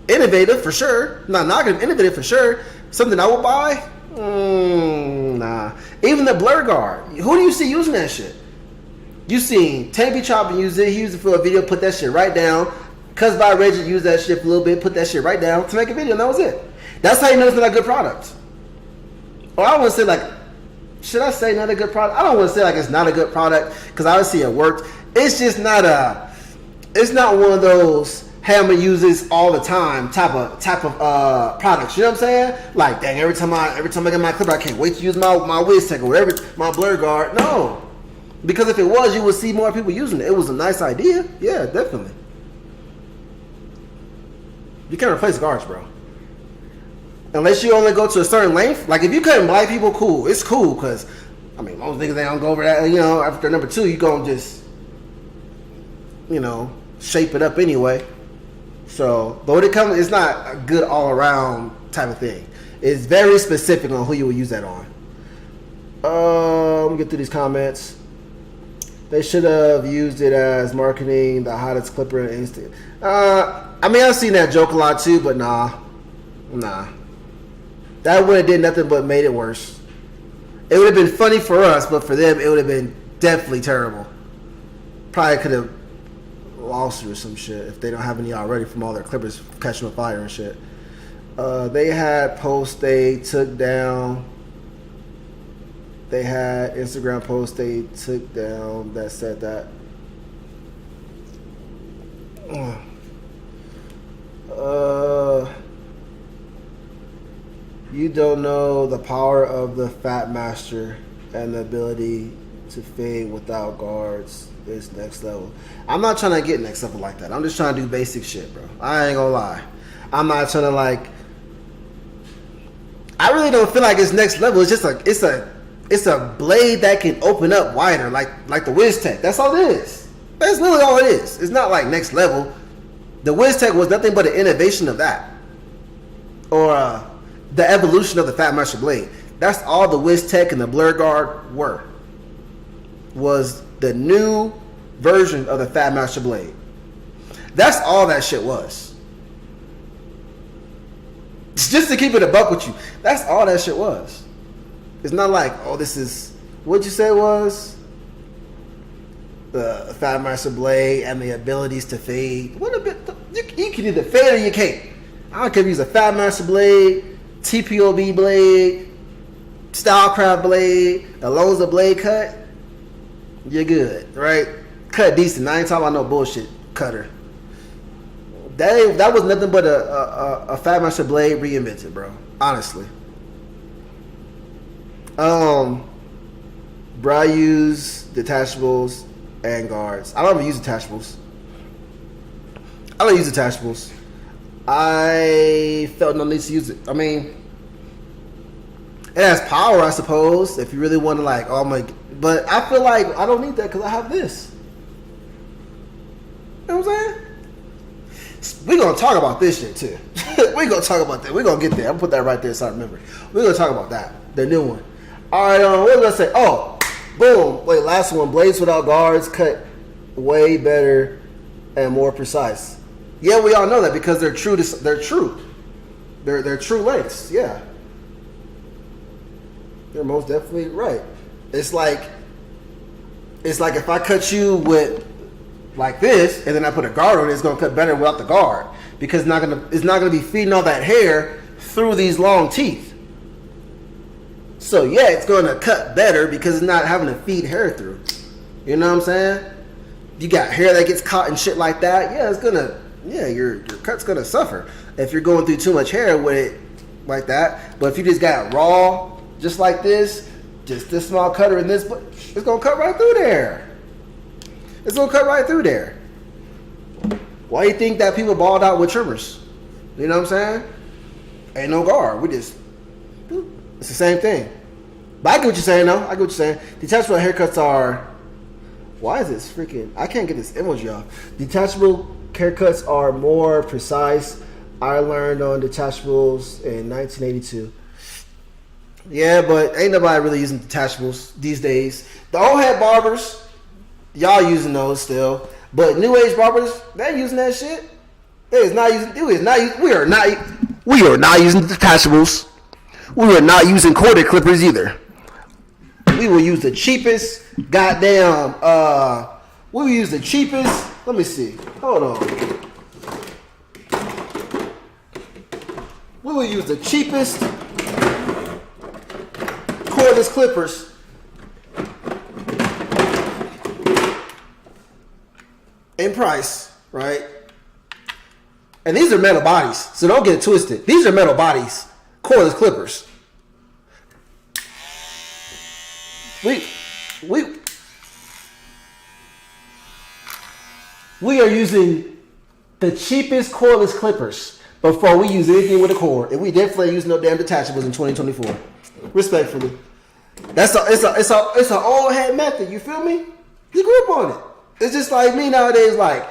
Innovative for sure. Not knocking, innovative for sure. Something I would buy? Nah. Even the blur guard. Who do you see using that shit? You seen Tampy Choppin' use it. He used it for a video. Put that shit right down. Cuz by Reggie used that shit for a little bit. Put that shit right down to make a video. And that was it. That's how you know it's not a good product. Or I want to say like, should I say not a good product? I don't want to say like it's not a good product because obviously it worked. It's just not it's not one of those Hammer uses all the time type of products. You know what I'm saying? Like, dang, every time I get my clipper, I can't wait to use my Wiz Tech or whatever, my blur guard. No. Because if it was, you would see more people using it. It was a nice idea. Yeah, definitely. You can't replace guards, bro. Unless you only go to a certain length. Like, if you cutting black people, cool. It's cool, because, I mean, most niggas, they don't go over that. You know, after number 2, you gonna just, you know, shape it up anyway. So, but when it comes, it's not a good all-around type of thing. It's very specific on who you would use that on. Let me get through these comments. They should have used it as marketing, the hottest clipper in instant. I mean, I've seen that joke a lot too, but nah. That would have did nothing but made it worse. It would have been funny for us, but for them, it would have been definitely terrible. Probably could have lost or some shit if they don't have any already from all their clippers catching on fire and shit. They had posts they took down. They had Instagram posts they took down that said that. You don't know the power of the Fat Master and the ability to fade without guards is next level. I'm not trying to get next level like that. I'm just trying to do basic shit, bro. I ain't gonna lie. I'm not trying to like. I really don't feel like it's next level. It's just like it's a blade that can open up wider, like the Wiz Tech. That's all it is. That's literally all it is. It's not like next level. The Wiz Tech was nothing but an innovation of that, or the evolution of the Fat Master blade. That's all the Wiz Tech and the Blur Guard was the new version of the Fat Master blade. That's all that shit was. Just to keep it a buck with you, that's all that shit was. It's not like, oh, this is, what'd you say it was? The Fat Master blade and the abilities to fade. What a bit, you can either fade or you can't. I don't care if you use a Fat Master blade, Tpob blade, Stylecraft blade, Alonzo blade cut, you're good, right? Cut decent. I ain't talking about no bullshit cutter. That was nothing but a Fat Master blade reinvented, bro. Honestly. Bro, I use detachables and guards. I don't even use detachables. I felt no need to use it. I mean, it has power, I suppose, if you really want to like, oh my, but I feel like I don't need that because I have this. You know what I'm saying? We're going to talk about this shit too. We're going to talk about that. We're going to get there. I'm going to put that right there so I remember. We're going to talk about that. The new one. All right, what was I say? Oh, Boom. Wait, last one. Blades without guards cut way better and more precise. Yeah, we all know that because they're true. They're true. They're true lengths. Yeah. You're most definitely right. It's like if I cut you with like this and then I put a guard on it, it's gonna cut better without the guard because it's not gonna be feeding all that hair through these long teeth. So yeah, it's gonna cut better because it's not having to feed hair through. You know what I'm saying? You got hair that gets caught and shit like that. Yeah, your cut's gonna suffer if you're going through too much hair with it like that. But if you just got raw, just like this, just this small cutter in this, it's gonna cut right through there. It's gonna cut right through there. Why do you think that people bald out with trimmers? You know what I'm saying? Ain't no guard. It's the same thing. But I get what you're saying, though. I get what you're saying. Detachable haircuts are. Why is this freaking? I can't get this emoji off. Detachable haircuts are more precise. I learned on detachables in 1982. Yeah, but ain't nobody really using detachables these days. The old head barbers, y'all using those still. But new age barbers, they ain't using that shit. We are not using detachables. We are not using corded clippers either. We will use the cheapest goddamn we will use the cheapest. Let me see. Hold on. We will use the cheapest cordless clippers in price, right? And these are metal bodies, so don't get it twisted. These are metal bodies, cordless clippers. We are using the cheapest cordless clippers before we use anything with a cord, and we definitely use no damn detachables in 2024. Respectfully, it's an old head method. You feel me? You grew up on it. It's just like me nowadays. Like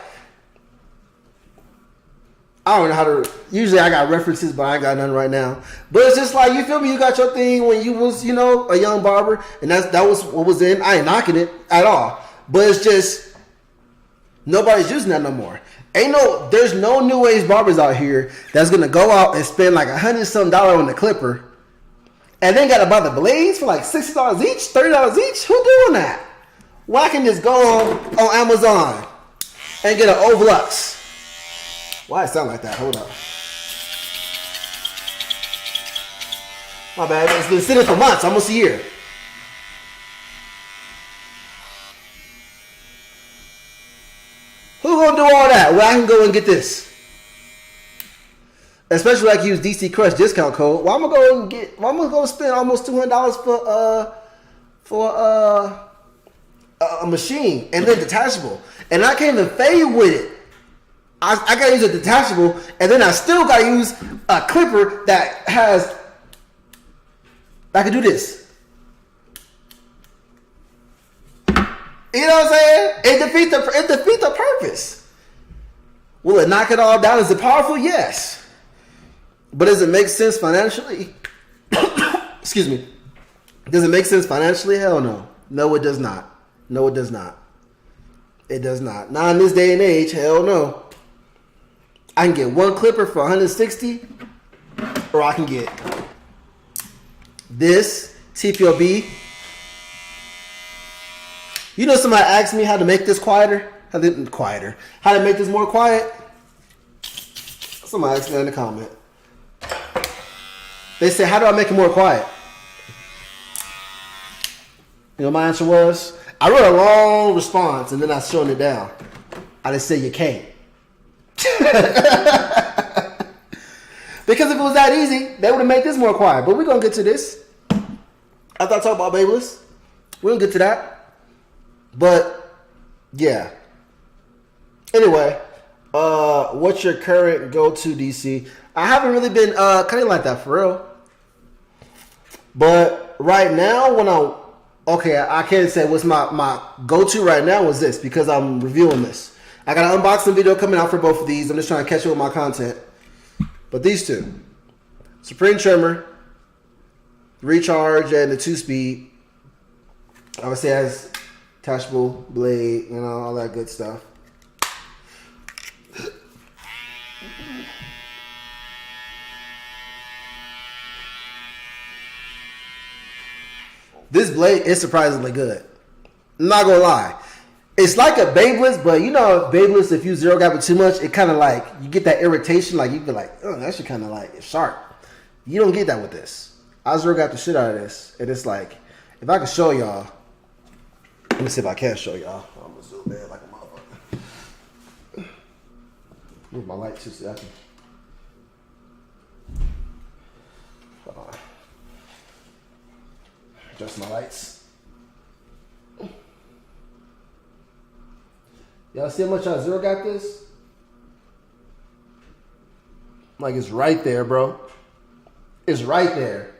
I don't know how to. Usually I got references, but I ain't got none right now. But it's just like you feel me. You got your thing when you was a young barber, and that was what was in. I ain't knocking it at all, but it's just nobody's using that no more. There's no new age barbers out here that's gonna go out and spend like $100-some on the clipper, and then gotta buy the blades for like $60 each, $30 each. Who doing that? Well, I can just go on Amazon and get an Ovlux. Why it sound like that? Hold up. My bad. It's been sitting for months, almost a year. Who gonna do all that? Well, I can go and get this. Especially like use DC Crush discount code. Well, I'm gonna go spend almost $200 for a machine and then detachable, and I can't even fade with it. I gotta use a detachable, and then I still gotta use a clipper that can do this. You know what I'm saying? It defeats the purpose. Will it knock it all down? Is it powerful? Yes. But does it make sense financially? Excuse me. Does it make sense financially? Hell no. No, it does not. No, it does not. It does not. Not in this day and age. Hell no. I can get one clipper for $160, or I can get this Tpob. You know, somebody asked me how to make this quieter. How to make this more quiet. Somebody asked me in the comment. They said, "How do I make it more quiet?" You know, my answer was, I wrote a long response and then I shortened it down. I just said, "You can't." Because if it was that easy, they would have made this more quiet. But we're going to get to this. After I talk about Babeless, we're going to get to that. But, yeah. Anyway, what's your current go-to DC? I haven't really been cutting like that for real. But right now, I can't say what's my go-to right now was this because I'm reviewing this. I got an unboxing video coming out for both of these. I'm just trying to catch up with my content. But these two. Supreme Trimmer, Recharge, and the 2-speed. Obviously, it has detachable blade, you know, all that good stuff. This blade is surprisingly good. I'm not gonna lie. It's like a Babyliss, but you know, Babyliss, if you zero gap it too much, it kind of like, you get that irritation, like you be like, oh, that shit kind of like, it's sharp. You don't get that with this. I zero gap the shit out of this, and it's like, if I can show y'all, let me see if I can show y'all. I'm gonna zoom in like a motherfucker. Move my light too, so I can. Hold on. Adjust my lights. Y'all see how much I zero got this? Like, it's right there, bro. It's right there.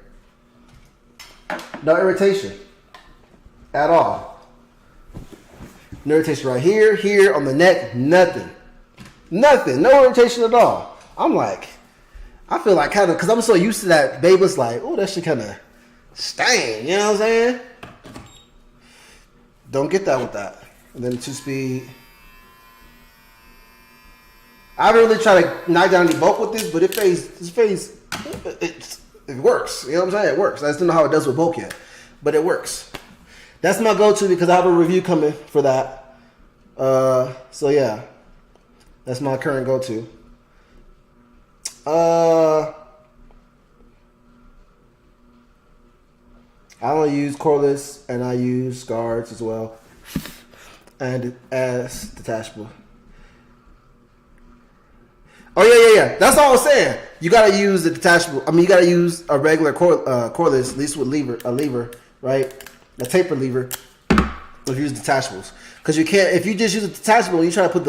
No irritation at all. No irritation right here, here, on the neck, nothing. Nothing, no irritation at all. I'm like, I feel like kind of, because I'm so used to that Babyliss, like, oh, that shit kind of stain, you know what I'm saying? Don't get that with that. And then 2-speed. I haven't really tried to knock down any bulk with this, but it works. You know what I'm saying? It works. I just don't know how it does with bulk yet, but it works. That's my go-to because I have a review coming for that. So yeah, that's my current go-to. I don't use cordless, and I use guards as well, and as detachable. Oh yeah. That's all I was saying. You gotta use the detachable. I mean, you gotta use a regular cordless, at least with a lever, right? A taper lever. If you use detachables, because you can't. If you just use a detachable, you try to put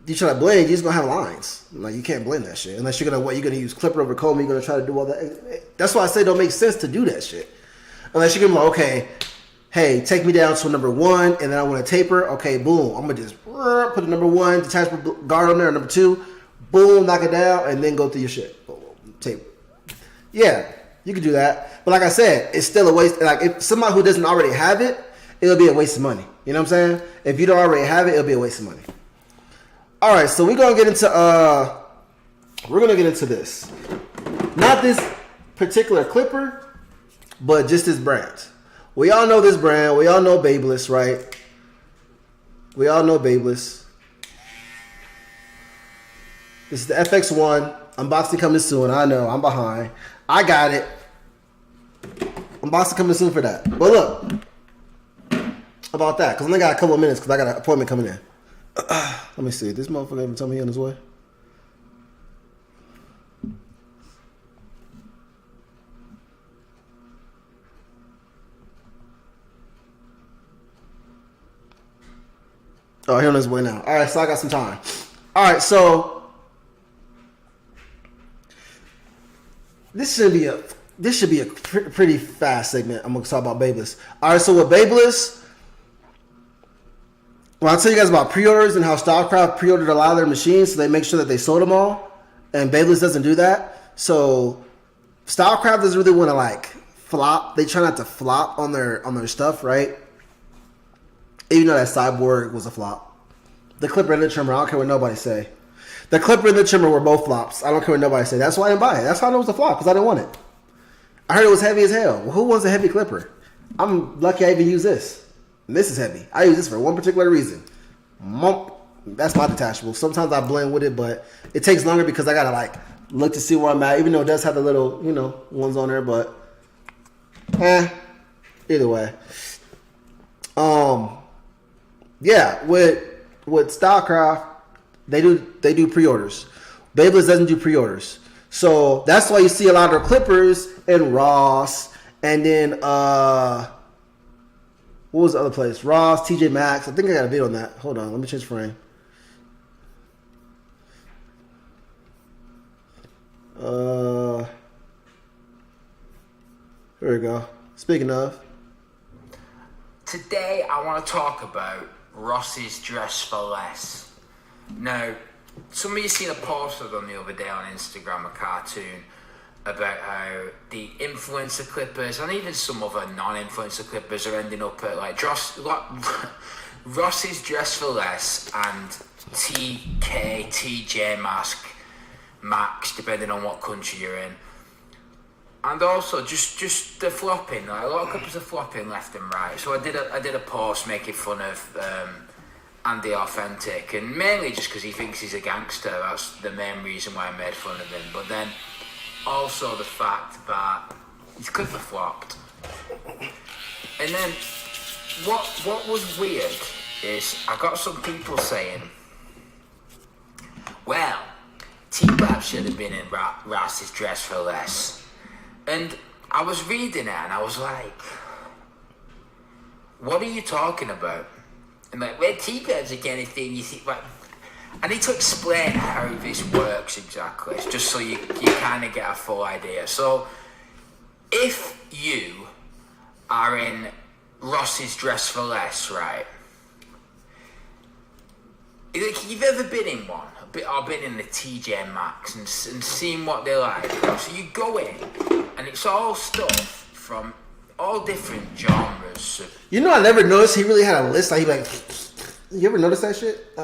you try to blend, you're just gonna have lines. Like, you can't blend that shit unless you're gonna use clipper over comb. You're gonna try to do all that. That's why I say it don't make sense to do that shit. Unless you're gonna be like, okay, hey, take me down to number 1, and then I want to taper. Okay, boom. I'm gonna just put the number 1 detachable guard on there, number 2, boom, knock it down, and then go through your shit. Boom, taper. Yeah, you can do that. But like I said, it's still a waste. Like, if somebody who doesn't already have it, it'll be a waste of money. You know what I'm saying? If you don't already have it, it'll be a waste of money. All right, so we're gonna get into this. Not this particular clipper, but just this brand. We all know this brand. We all know Babyliss, right? We all know Babyliss. This is the FX1. Unboxing coming soon. I know, I'm behind. I got it. Unboxing coming soon for that. But look, about that, because I only got a couple of minutes because I got an appointment coming in. Let me see. This motherfucker even tell me he on his way. Oh, he on his way now. All right, so I got some time. All right, so this should be a pretty fast segment. I'm gonna talk about Babyliss. All right, so with Babyliss, well, I'll tell you guys about pre-orders and how Stylecraft pre-ordered a lot of their machines, so they make sure that they sold them all, and Babyliss doesn't do that. So Stylecraft doesn't really want to like flop. They try not to flop on their stuff, right? Even though that Cyborg was a flop. The clipper and the trimmer, I don't care what nobody say. The clipper and the trimmer were both flops. I don't care what nobody say. That's why I didn't buy it. That's how I know it was a flop, because I didn't want it. I heard it was heavy as hell. Well, who wants a heavy clipper? I'm lucky I even use this. And this is heavy. I use this for one particular reason. That's my detachable. Sometimes I blend with it, but it takes longer because I gotta like look to see where I'm at, even though it does have the little, ones on there, but either way. Yeah, with Stylecraft, they do pre-orders. Babyliss doesn't do pre-orders. So that's why you see a lot of their clippers in Ross, and then what was the other place? Ross, TJ Maxx. I think I got a video on that. Hold on, let me change frame. Here we go. Speaking of, Today I want to talk about Ross's Dress for Less. Now, some of you seen a post I've done the other day on Instagram, a cartoon, about how the influencer clippers and even some other non-influencer clippers are ending up at like Ross's Dress for Less and TJ Maxx, depending on what country you're in. And also just the flopping, like a lot of clippers are flopping left and right. So I did a post making fun of Andy Authentic, and mainly just because he thinks he's a gangster. That's the main reason why I made fun of him. But then also the fact that his clipper flopped. And then what was weird is I got some people saying, well, Tpob should have been in Ross's Dress for Less. And I was reading it and I was like, what are you talking about? And like, where Tpob's again anything you think, like, I need to explain how this works exactly, just so you kind of get a full idea. So, if you are in Ross's Dress for Less, right? Like, you've ever been in one, or been in the TJ Maxx and seen what they're like. So you go in, and it's all stuff from all different genres. You know, I never noticed he really had a list. Like, you ever notice that shit?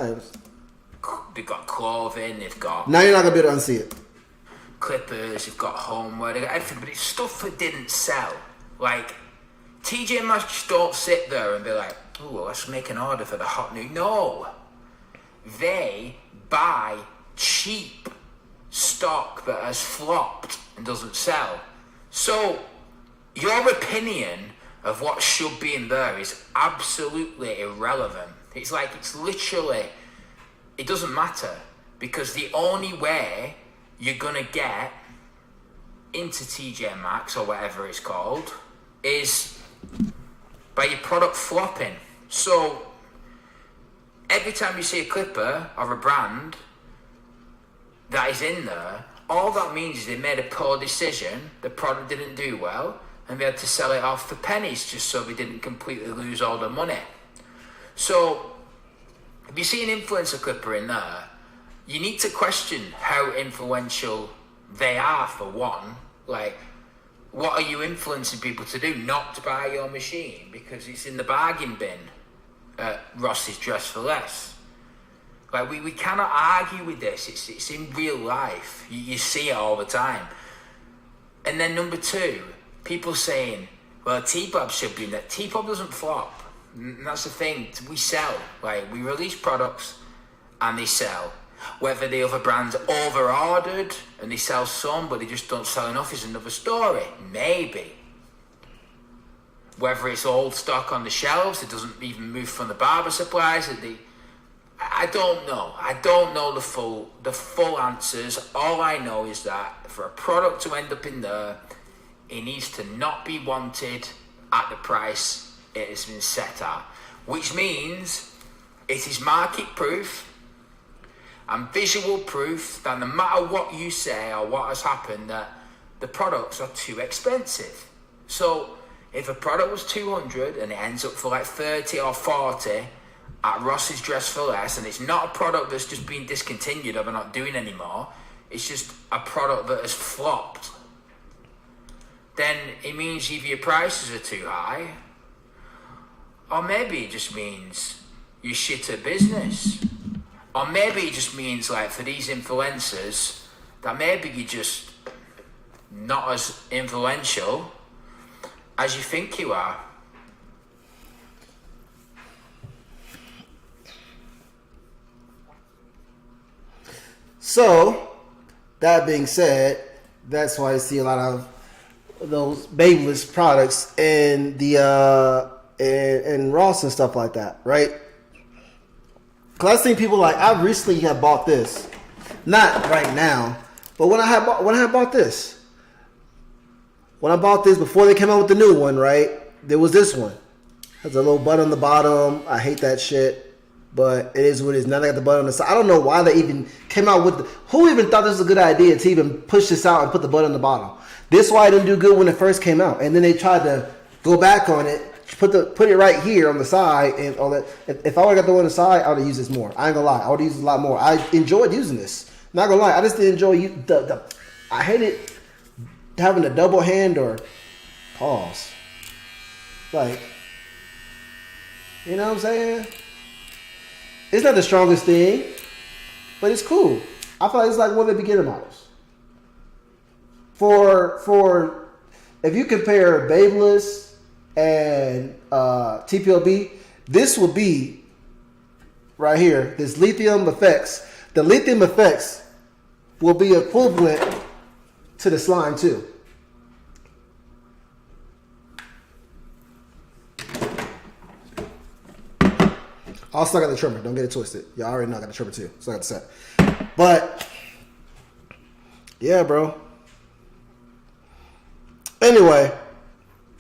They've got clothing, they've got... Now you're not going to be able to unsee it. Clippers, they've got homeware, they've got everything, but it's stuff that didn't sell. Like, TJ Maxx just don't sit there and be like, oh, well, let's make an order for the hot new... No! They buy cheap stock that has flopped and doesn't sell. So, your opinion of what should be in there is absolutely irrelevant. It's like, it's literally, it doesn't matter, because the only way you're gonna get into TJ Maxx or whatever it's called is by your product flopping. So every time you see a clipper or a brand that is in there, all that means is they made a poor decision, the product didn't do well, and they had to sell it off for pennies just so they didn't completely lose all the money. So, if you see an influencer clipper in there, you need to question how influential they are, for one. Like, what are you influencing people to do? Not to buy your machine because it's in the bargain bin at Ross's Dress for Less. Like, we cannot argue with this. It's in real life. You see it all the time. And then number two, people saying, well, Tpob should be in that. Tpob doesn't flop. And that's the thing. We sell. Like, we release products and they sell. Whether the other brands over-ordered and they sell some, but they just don't sell enough is another story. Maybe. Whether it's old stock on the shelves, it doesn't even move from the barber supplies. I don't know. I don't know the full answers. All I know is that for a product to end up in there, it needs to not be wanted at the price it has been set at. Which means it is market proof and visual proof that no matter what you say or what has happened, that the products are too expensive. So if a product was 200 and it ends up for like 30 or 40 at Ross's Dress for Less, and it's not a product that's just been discontinued or they're not doing anymore, it's just a product that has flopped, then it means either your prices are too high, or maybe it just means you're shit at business. Or maybe it just means, like, for these influencers, that maybe you're just not as influential as you think you are. So, that being said, that's why I see a lot of those Babeless products in the in Ross and stuff like that, right? Cause I've seen people like, I recently have bought this, not right now, but when I bought this, before they came out with the new one, right? There was this one. Has a little button on the bottom. I hate that shit, but it is what it is. Now they got the button on the side. I don't know why they even came out with who even thought this was a good idea to even push this out and put the button on the bottom. This why it didn't do good when it first came out, and then they tried to go back on it. Put it right here on the side, and all that. If I would have got the one on the side, I would have used this more. I ain't gonna lie, I would have used it a lot more. I enjoyed using this. Not gonna lie, I just didn't enjoy I hated having a double hand or pause. Like, you know what I'm saying? It's not the strongest thing, but it's cool. I feel like it's like one of the beginner models. For if you compare Babeless and Tpob, this will be right here. This lithium effects. The lithium effects will be equivalent to the slime too. I still got the trimmer. Don't get it twisted. Y'all already know I got the trimmer too. So I got the set. But yeah, bro. Anyway,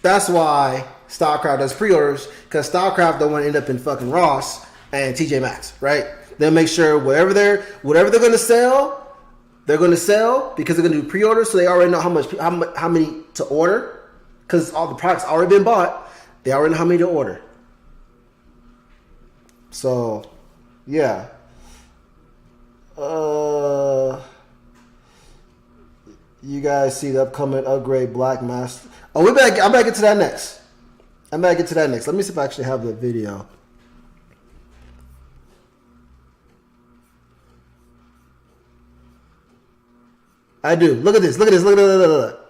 that's why Stylecraft does pre-orders, because Stylecraft don't want to end up in fucking Ross and TJ Maxx, right? They'll make sure whatever they're gonna sell, they're gonna sell because they're gonna do pre-orders, so they already know how many to order, because all the products already been bought. They already know how many to order. So, yeah. You guys see the upcoming upgrade Black Master. Oh, I'm gonna get to that next. Let me see if I actually have the video. I do. Look at this. Look.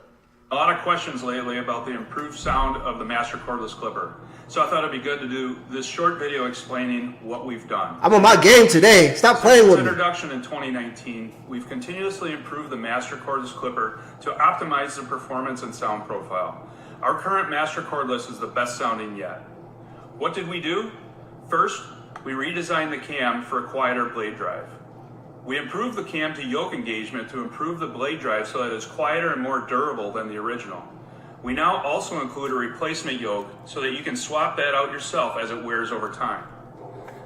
A lot of questions lately about the improved sound of the Master Cordless Clipper. So I thought it'd be good to do this short video explaining what we've done. I'm on my game today. Stop playing with me. Since introduction in 2019, we've continuously improved the Master Cordless Clipper to optimize the performance and sound profile. Our current Master Cordless is the best sounding yet. What did we do? First, we redesigned the cam for a quieter blade drive. We improved the cam to yoke engagement to improve the blade drive so that it's quieter and more durable than the original. We now also include a replacement yoke so that you can swap that out yourself as it wears over time.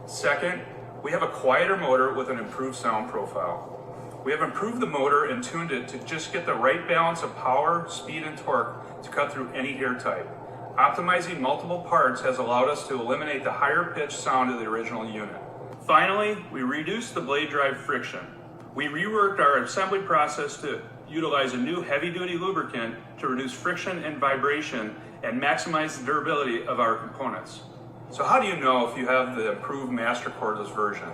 Second, we have a quieter motor with an improved sound profile. We have improved the motor and tuned it to just get the right balance of power, speed, and torque to cut through any ear type. Optimizing multiple parts has allowed us to eliminate the higher pitched sound of the original unit. Finally, we reduced the blade drive friction. We reworked our assembly process to utilize a new heavy-duty lubricant to reduce friction and vibration and maximize the durability of our components. So how do you know if you have the improved Master Cordless version?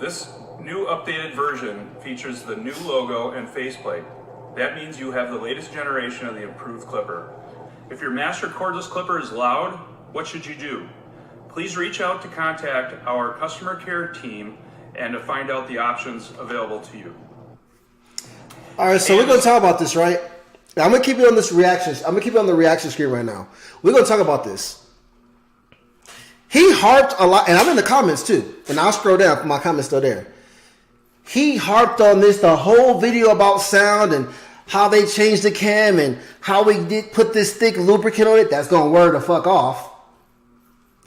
This new updated version features the new logo and faceplate. That means you have the latest generation of the improved clipper. If your Master Cordless Clipper is loud, what should you do? Please reach out to contact our customer care team and to find out the options available to you. All right, so we're gonna talk about this, right? I'm gonna keep it on this reaction. I'm gonna keep it on the reaction screen right now. We're gonna talk about this. He harped a lot, and I'm in the comments too. And I'll scroll down. My comments still there. He harped on this the whole video about sound and how they changed the cam and how we did put this thick lubricant on it. That's gonna wear the fuck off.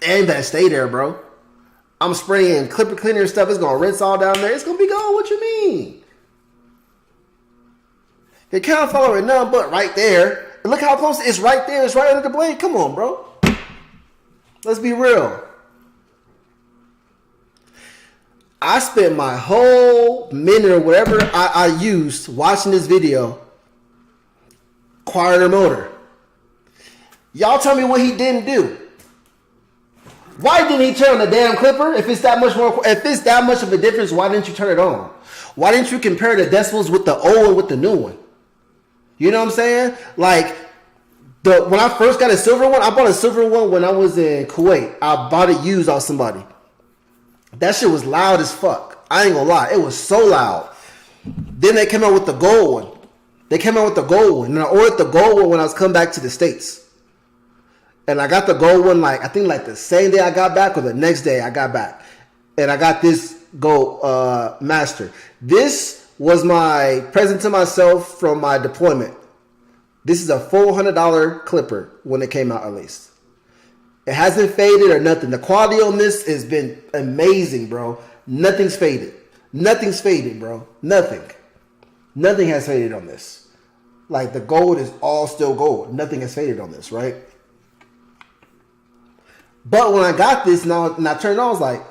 And that stay there, bro. I'm spraying clipper cleaner and stuff. It's gonna rinse all down there. It's gonna be gone. What you mean? You can't follow it none but right there. And look how close it's right there. It's right under the blade. Come on, bro. Let's be real. I spent my whole minute or whatever I used watching this video. Quieter motor. Y'all tell me what he didn't do. Why didn't he turn on the damn clipper? If it's that much of a difference, why didn't you turn it on? Why didn't you compare the decibels with the old and with the new one? You know what I'm saying? Like, when I first got a silver one, I bought a silver one when I was in Kuwait. I bought it used off somebody. That shit was loud as fuck. I ain't gonna lie. It was so loud. Then they came out with the gold one. And I ordered the gold one when I was coming back to the States. And I got the gold one I think the same day I got back or the next day I got back. And I got this gold master. This was my present to myself from my deployment. This is a $400 clipper when it came out at least. It hasn't faded or nothing. The quality on this has been amazing, bro. Nothing's faded. Nothing's faded, bro. Nothing. Nothing has faded on this. Like, the gold is all still gold. Nothing has faded on this, right? But when I got this now and I turned it on, I was like,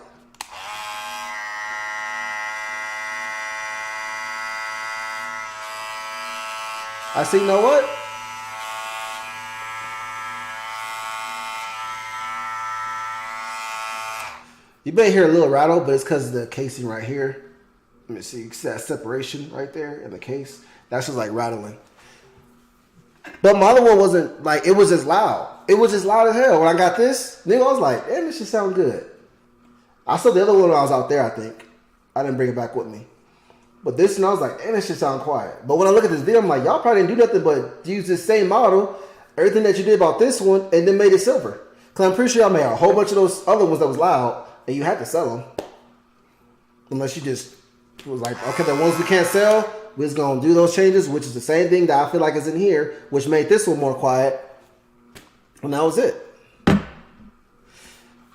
I see, you know what? You may hear a little rattle, but it's because of the casing right here. Let me see. You see that separation right there in the case? That's just like rattling. But my other one wasn't like, it was just loud. It was just loud as hell. When I got this, nigga, I was like, damn, this should sound good. I saw the other one when I was out there, I think. I didn't bring it back with me. But this one, I was like, damn, this should sound quiet. But when I look at this video, I'm like, y'all probably didn't do nothing but use this same model, everything that you did about this one, and then made it silver. Because I'm pretty sure y'all made a whole bunch of those other ones that was loud, and you had to sell them. Unless you just was like, okay, the ones we can't sell, we're just going to do those changes, which is the same thing that I feel like is in here, which made this one more quiet. And that was it.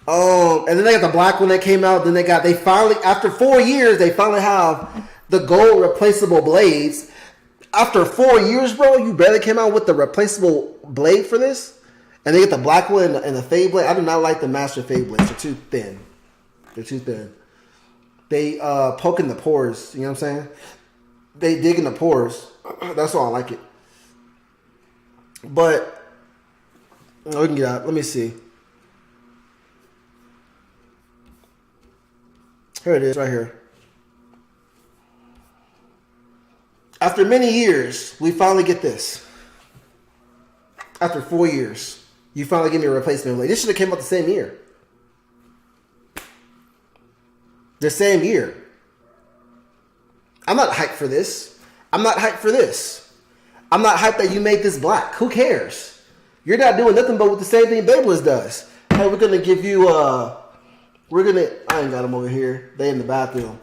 And then they got the black one that came out. Then they finally, after 4 years, they finally have the gold replaceable blades. After 4 years, bro, you barely came out with the replaceable blade for this. And they get the black one and the fade blade. I do not like the master fade blades. They're too thin. They're too thin. They poke in the pores. You know what I'm saying? They dig in the pores. That's why I like it. But we can get out. Let me see. Here it is, right here. After many years, we finally get this. After 4 years, you finally give me a replacement blade. This should have came out the same year. The same year. I'm not hyped for this. I'm not hyped for this. I'm not hyped that you made this black. Who cares? You're not doing nothing but with the same thing Babyliss does. Hey, we're going to give you, I ain't got them over here. They in the bathroom.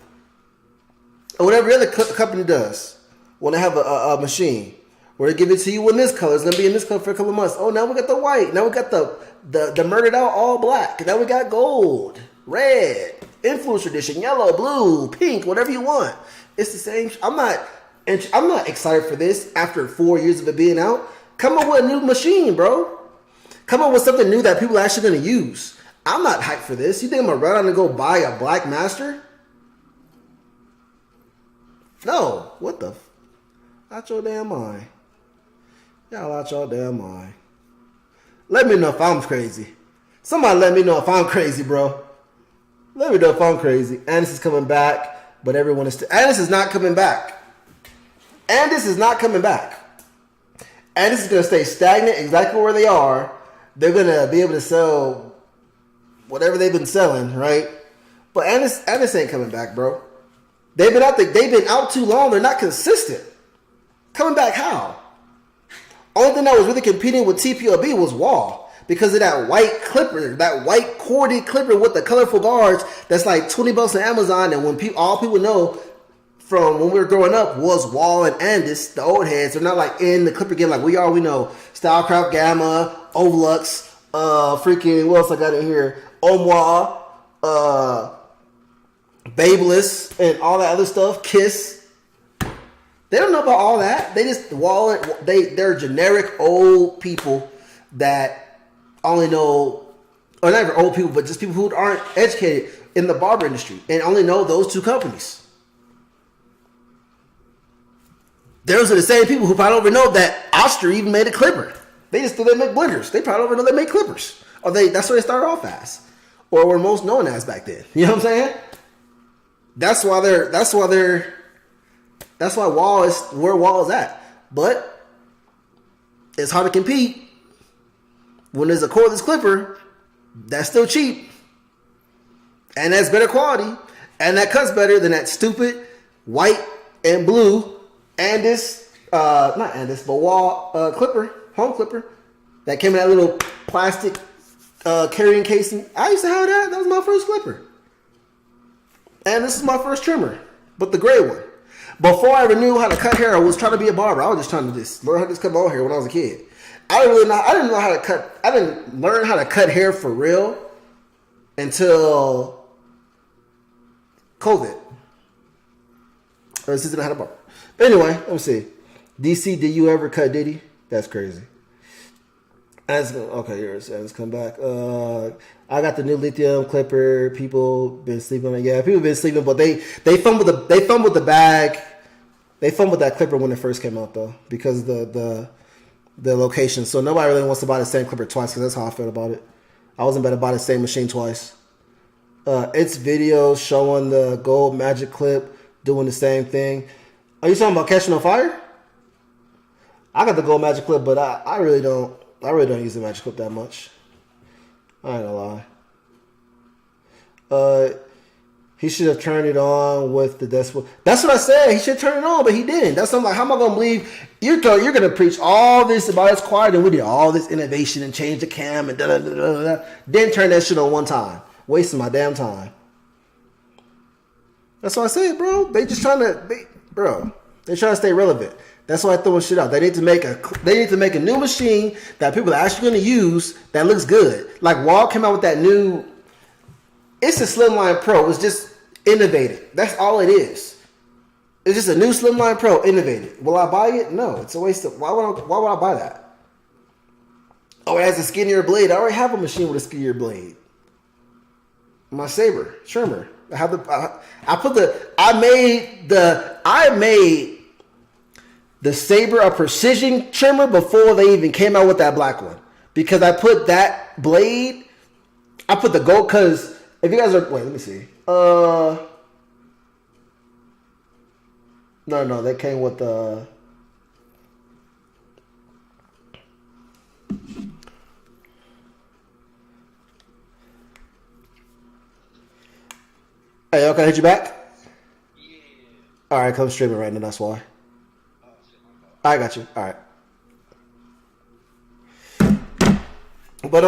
Or whatever other company does. When they have a machine. Where they give it to you in this color. It's going to be in this color for a couple of months. Oh, now we got the white. Now we got the murdered out all black. Now we got gold, red, influencer edition, yellow, blue, pink, whatever you want. It's the same. I'm not excited for this after 4 years of it being out. Come up with a new machine, bro. Come up with something new that people are actually going to use. I'm not hyped for this. You think I'm going to run out and go buy a black master? No. What the? Out your damn mind. Y'all out your damn mind. Let me know if I'm crazy. Somebody let me know if I'm crazy, bro. Let me know if I'm crazy. Andis is coming back, but everyone is still. Andis is not coming back. Andis is not coming back. Andis is going to stay stagnant exactly where they are. They're going to be able to sell whatever they've been selling, right? But Andis ain't coming back, bro. They've been out too long. They're not consistent. Coming back how? Only thing that was really competing with Tpob was Wall. Because of that white clipper, that white corded clipper with the colorful guards that's like $20 on Amazon. And when all people know from when we were growing up was Wall and Andis, the old heads. They're not like in the clipper game like we are. We know Stylecraft, Gamma, Ovlux, freaking, what else I got in here? Omwa, Babyliss, and all that other stuff. Kiss. They don't know about all that. They just they're generic old people that only know, or not even old people, but just people who aren't educated in the barber industry and only know those two companies. Those are the same people who probably don't even know that Oster even made a clipper. They just think they make blenders. They probably don't even know they make clippers. Or that's what they started off as. Or were most known as back then. You know what I'm saying? That's why Wall is where Wall is at. But it's hard to compete when there's a cordless clipper that's still cheap and that's better quality and that cuts better than that stupid white and blue Andis, not Andis, but Wall clipper, home clipper that came in that little plastic carrying casing. I used to have that. That was my first clipper. And this is my first trimmer, but the gray one. Before I ever knew how to cut hair, I was trying to be a barber. I was just trying to just learn how to cut my own hair when I was a kid. I didn't learn how to cut hair for real until COVID. Or since I had a barber. But anyway, let me see. DC, did you ever cut Diddy? That's crazy. Okay, yours. Let's come back. I got the new lithium clipper. People been sleeping on it. Yeah, people been sleeping, but they fumbled the bag They fumbled that clipper when it first came out though, because the location. So nobody really wants to buy the same clipper twice, because that's how I felt about it. I wasn't about to buy the same machine twice. It's videos showing the gold magic clip doing the same thing. Are you talking about catching on fire? I got the gold magic clip, but I really don't use the magic clip that much. I ain't gonna lie. He should have turned it on with the decibel. That's what I said. He should turn it on, but he didn't. That's something like, how am I gonna believe you're gonna preach all this about it's quiet and we did all this innovation and change the cam and da da da da da. Then turn that shit on one time, wasting my damn time. That's what I said, bro. They just trying to, they're trying to stay relevant. That's why I throw shit out. They need to make a new machine that people are actually going to use that looks good. Like Wall came out with that new. It's a Slimline Pro. It's just innovative. That's all it is. It's just a new Slimline Pro, innovative. Will I buy it? No. It's a waste of. Why would I buy that? Oh, it has a skinnier blade. I already have a machine with a skinnier blade. My saber trimmer. I made the saber a precision trimmer before they even came out with that black one, because I put that blade, I put the gold, because if you guys are, wait, let me see. No, they came with the. Hey, okay, hit you back? Yeah. All right, come streaming right now, that's why. I got you. All right. But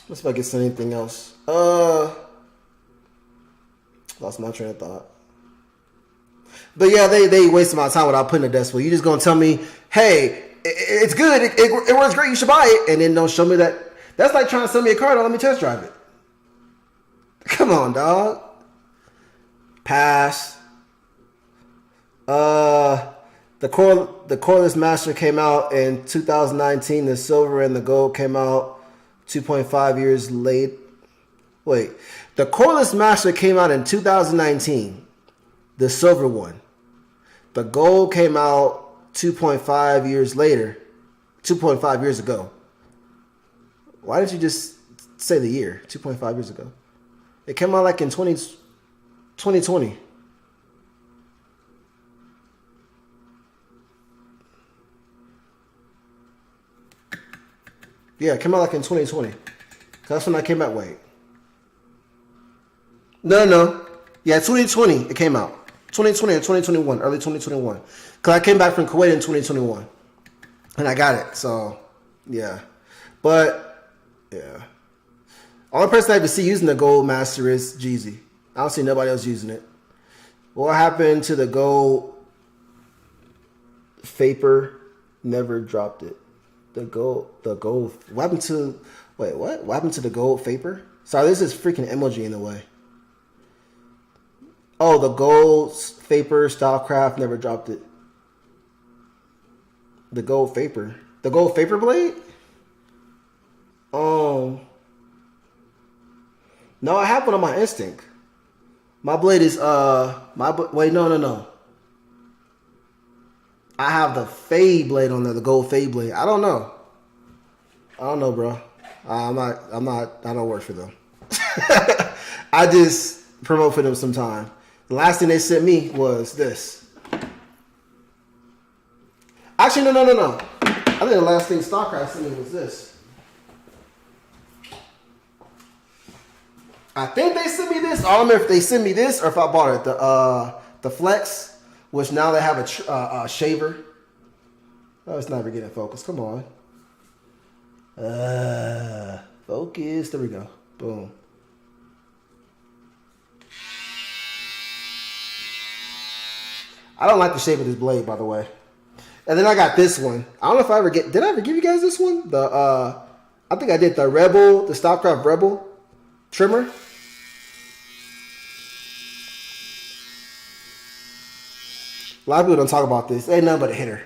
let's see if I get anything else. Lost my train of thought. But yeah, they wasted my time without putting a decibel. You just gonna tell me, hey, it's good, it works great, you should buy it, and then don't show me that. That's like trying to sell me a car, don't let me test drive it. Come on, dog. Pass. The Cordless Master came out in 2019. The silver and the gold came out 2.5 years late. Wait, the Cordless Master came out in 2019. The silver one. The gold came out 2.5 years later. 2.5 years ago. Why didn't you just say the year? 2.5 years ago. It came out like in 2020. Yeah, it came out like in 2020. That's when I came out. Wait. No. Yeah, 2020 it came out. 2020 or 2021, early 2021. Because I came back from Kuwait in 2021. And I got it, so, yeah. But, yeah. Only person I ever see using the Gold Master is Jeezy. I don't see nobody else using it. What happened to the Gold Vapor? Never dropped it. The gold. What happened to? Wait, what? What happened to the Gold Vapor? Sorry, this is freaking emoji in the way. Oh, the Gold Vapor Stylecraft never dropped it. The Gold Vapor. The Gold Vapor blade? No, I have one on my Instinct. My blade is wait, no. I have the Fade blade on there, the Gold Fade blade. I don't know, bro. I don't work for them. I just promote for them sometime. The last thing they sent me was this. Actually, no. I think the last thing Stylecraft sent me was this. I think they sent me this. I don't know if they sent me this or if I bought it. The Flex, which now they have a shaver. Oh, it's never getting focused. Come on. Focus. There we go. Boom. I don't like the shape of this blade, by the way. And then I got this one. I don't know if I ever did I ever give you guys this one? I think I did the Rebel, the Stylecraft Rebel trimmer. A lot of people don't talk about this. Ain't nothing but a hitter.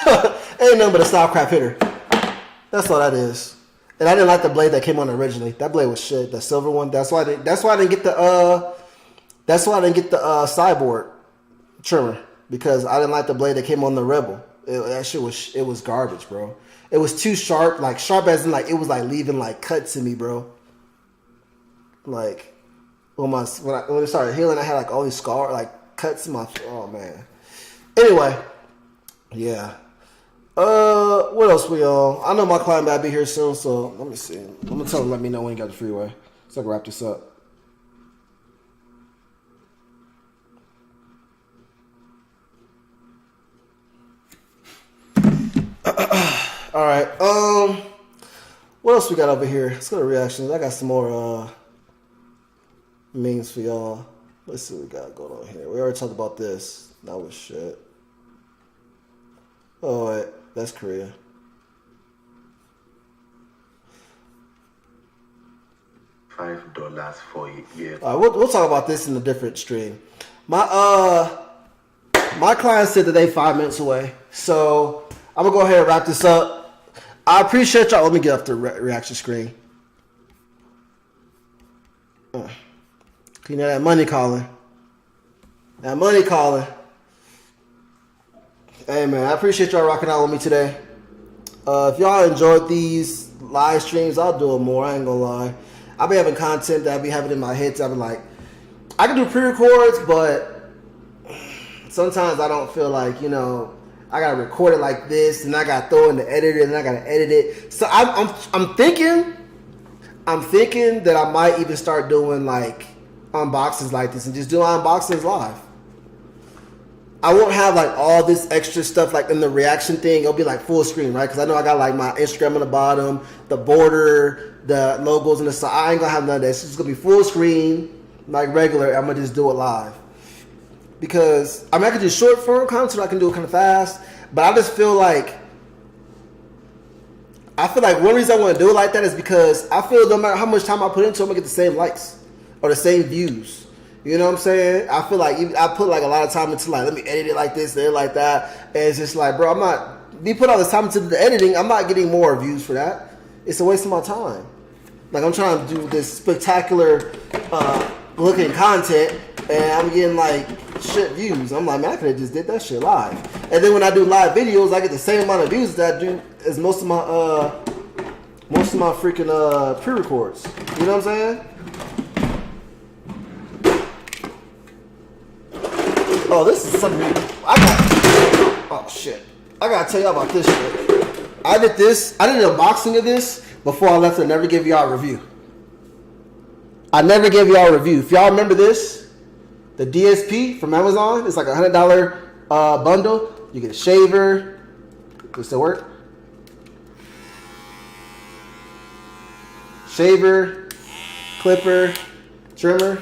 Ain't nothing but a Stylecraft hitter. That's all that is. And I didn't like the blade that came on originally. That blade was shit. The silver one. That's why I didn't get the sideboard trimmer because I didn't like the blade that came on the Rebel. That shit was garbage, bro. It was too sharp, like sharp as in like it was like leaving like cuts in me, bro. Like when it started healing, I had like all these cuts in my. Oh man. Anyway, yeah. What else we on? I know my client might be here soon, so let me see. I'm gonna tell him let me know when he got the freeway so I can wrap this up. All right. What else we got over here? Let's go to reactions. I got some more memes for y'all. Let's see what we got going on here. We already talked about this. That was shit. Oh wait, that's Korea. $5 for you. All right, we'll talk about this in a different stream. My client said that they 5 minutes away, so I'm gonna go ahead and wrap this up. I appreciate y'all. Let me get off the reaction screen. You know that money calling. That money calling. Hey man, I appreciate y'all rocking out with me today. If y'all enjoyed these live streams, I'll do them more. I ain't gonna lie. I'll be having content that I'll be having in my head. So I'll be like, I can do pre-records, but sometimes I don't feel like, you know, I gotta record it like this, and I gotta throw in the editor, and I gotta edit it. So I'm thinking that I might even start doing like unboxings like this and just do unboxings live. I won't have like all this extra stuff like in the reaction thing. It'll be like full screen, right? Because I know I got like my Instagram on the bottom, the border, the logos on the side. I ain't gonna have none of that. It's just gonna be full screen, like regular. I'm gonna just do it live. Because I mean, I can do short form content. I can do it kind of fast, but I just feel like one reason I want to do it like that is because I feel no matter how much time I put into it, I'm gonna get the same likes or the same views. You know what I'm saying? I feel like I put like a lot of time into like, let me edit it like this, edit it like that, and it's just like, bro, put all this time into the editing. I'm not getting more views for that. It's a waste of my time. Like I'm trying to do this spectacular looking content, and I'm getting like shit views. I'm like, man, I could have just did that shit live. And then when I do live videos, I get the same amount of views that I do as most of my freaking pre-records. You know what I'm saying? Oh, this is something oh shit. I gotta tell y'all about this shit. I did an unboxing of this before I left. I never gave y'all a review. If y'all remember this, the DSP from Amazon, it's like $100 bundle. You get a shaver. Does it still work? Shaver, clipper, trimmer.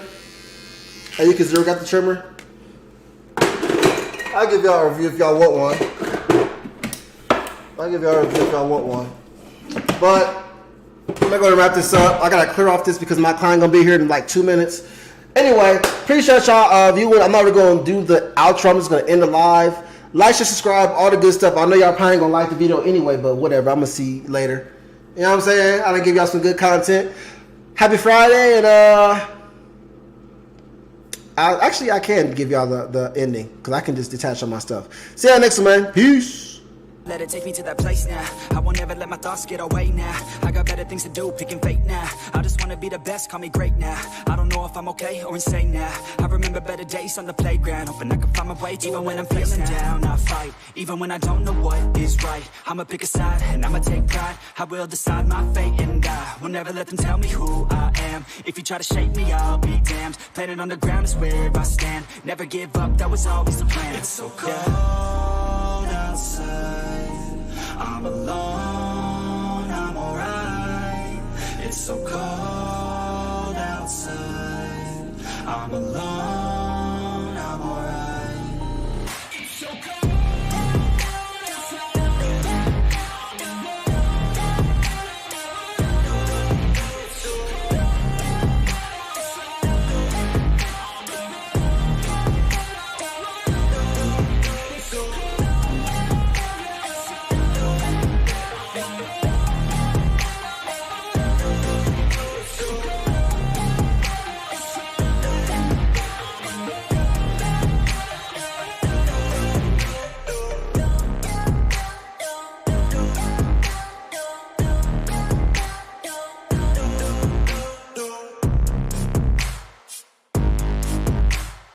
And you can zero got the trimmer. I'll give y'all a review if y'all want one. But I'm gonna go to wrap this up. I gotta clear off this because my client gonna be here in like 2 minutes. Anyway, appreciate y'all viewing. I'm not really gonna do the outro. I'm just gonna end the live. Like, share, subscribe, all the good stuff. I know y'all probably gonna like the video anyway, but whatever. I'm gonna see you later. You know what I'm saying? I'm gonna give y'all some good content. Happy Friday, and I can give y'all the ending because I can just detach on my stuff. See y'all next one, man. Peace. Let it take me to that place now. I won't ever let my thoughts get away now. I got better things to do, picking fate now. I just wanna be the best, call me great now. I don't know if I'm okay or insane now. I remember better days on the playground, hoping I can find my way. Even when I'm feeling down, I fight. Even when I don't know what is right, I'ma pick a side and I'ma take pride. I will decide my fate and I will never let them tell me who I am. If you try to shake me, I'll be damned. Planet on the ground is where I stand. Never give up, that was always the plan. It's so cold outside. I'm alone, I'm alright. It's so cold outside. I'm alone.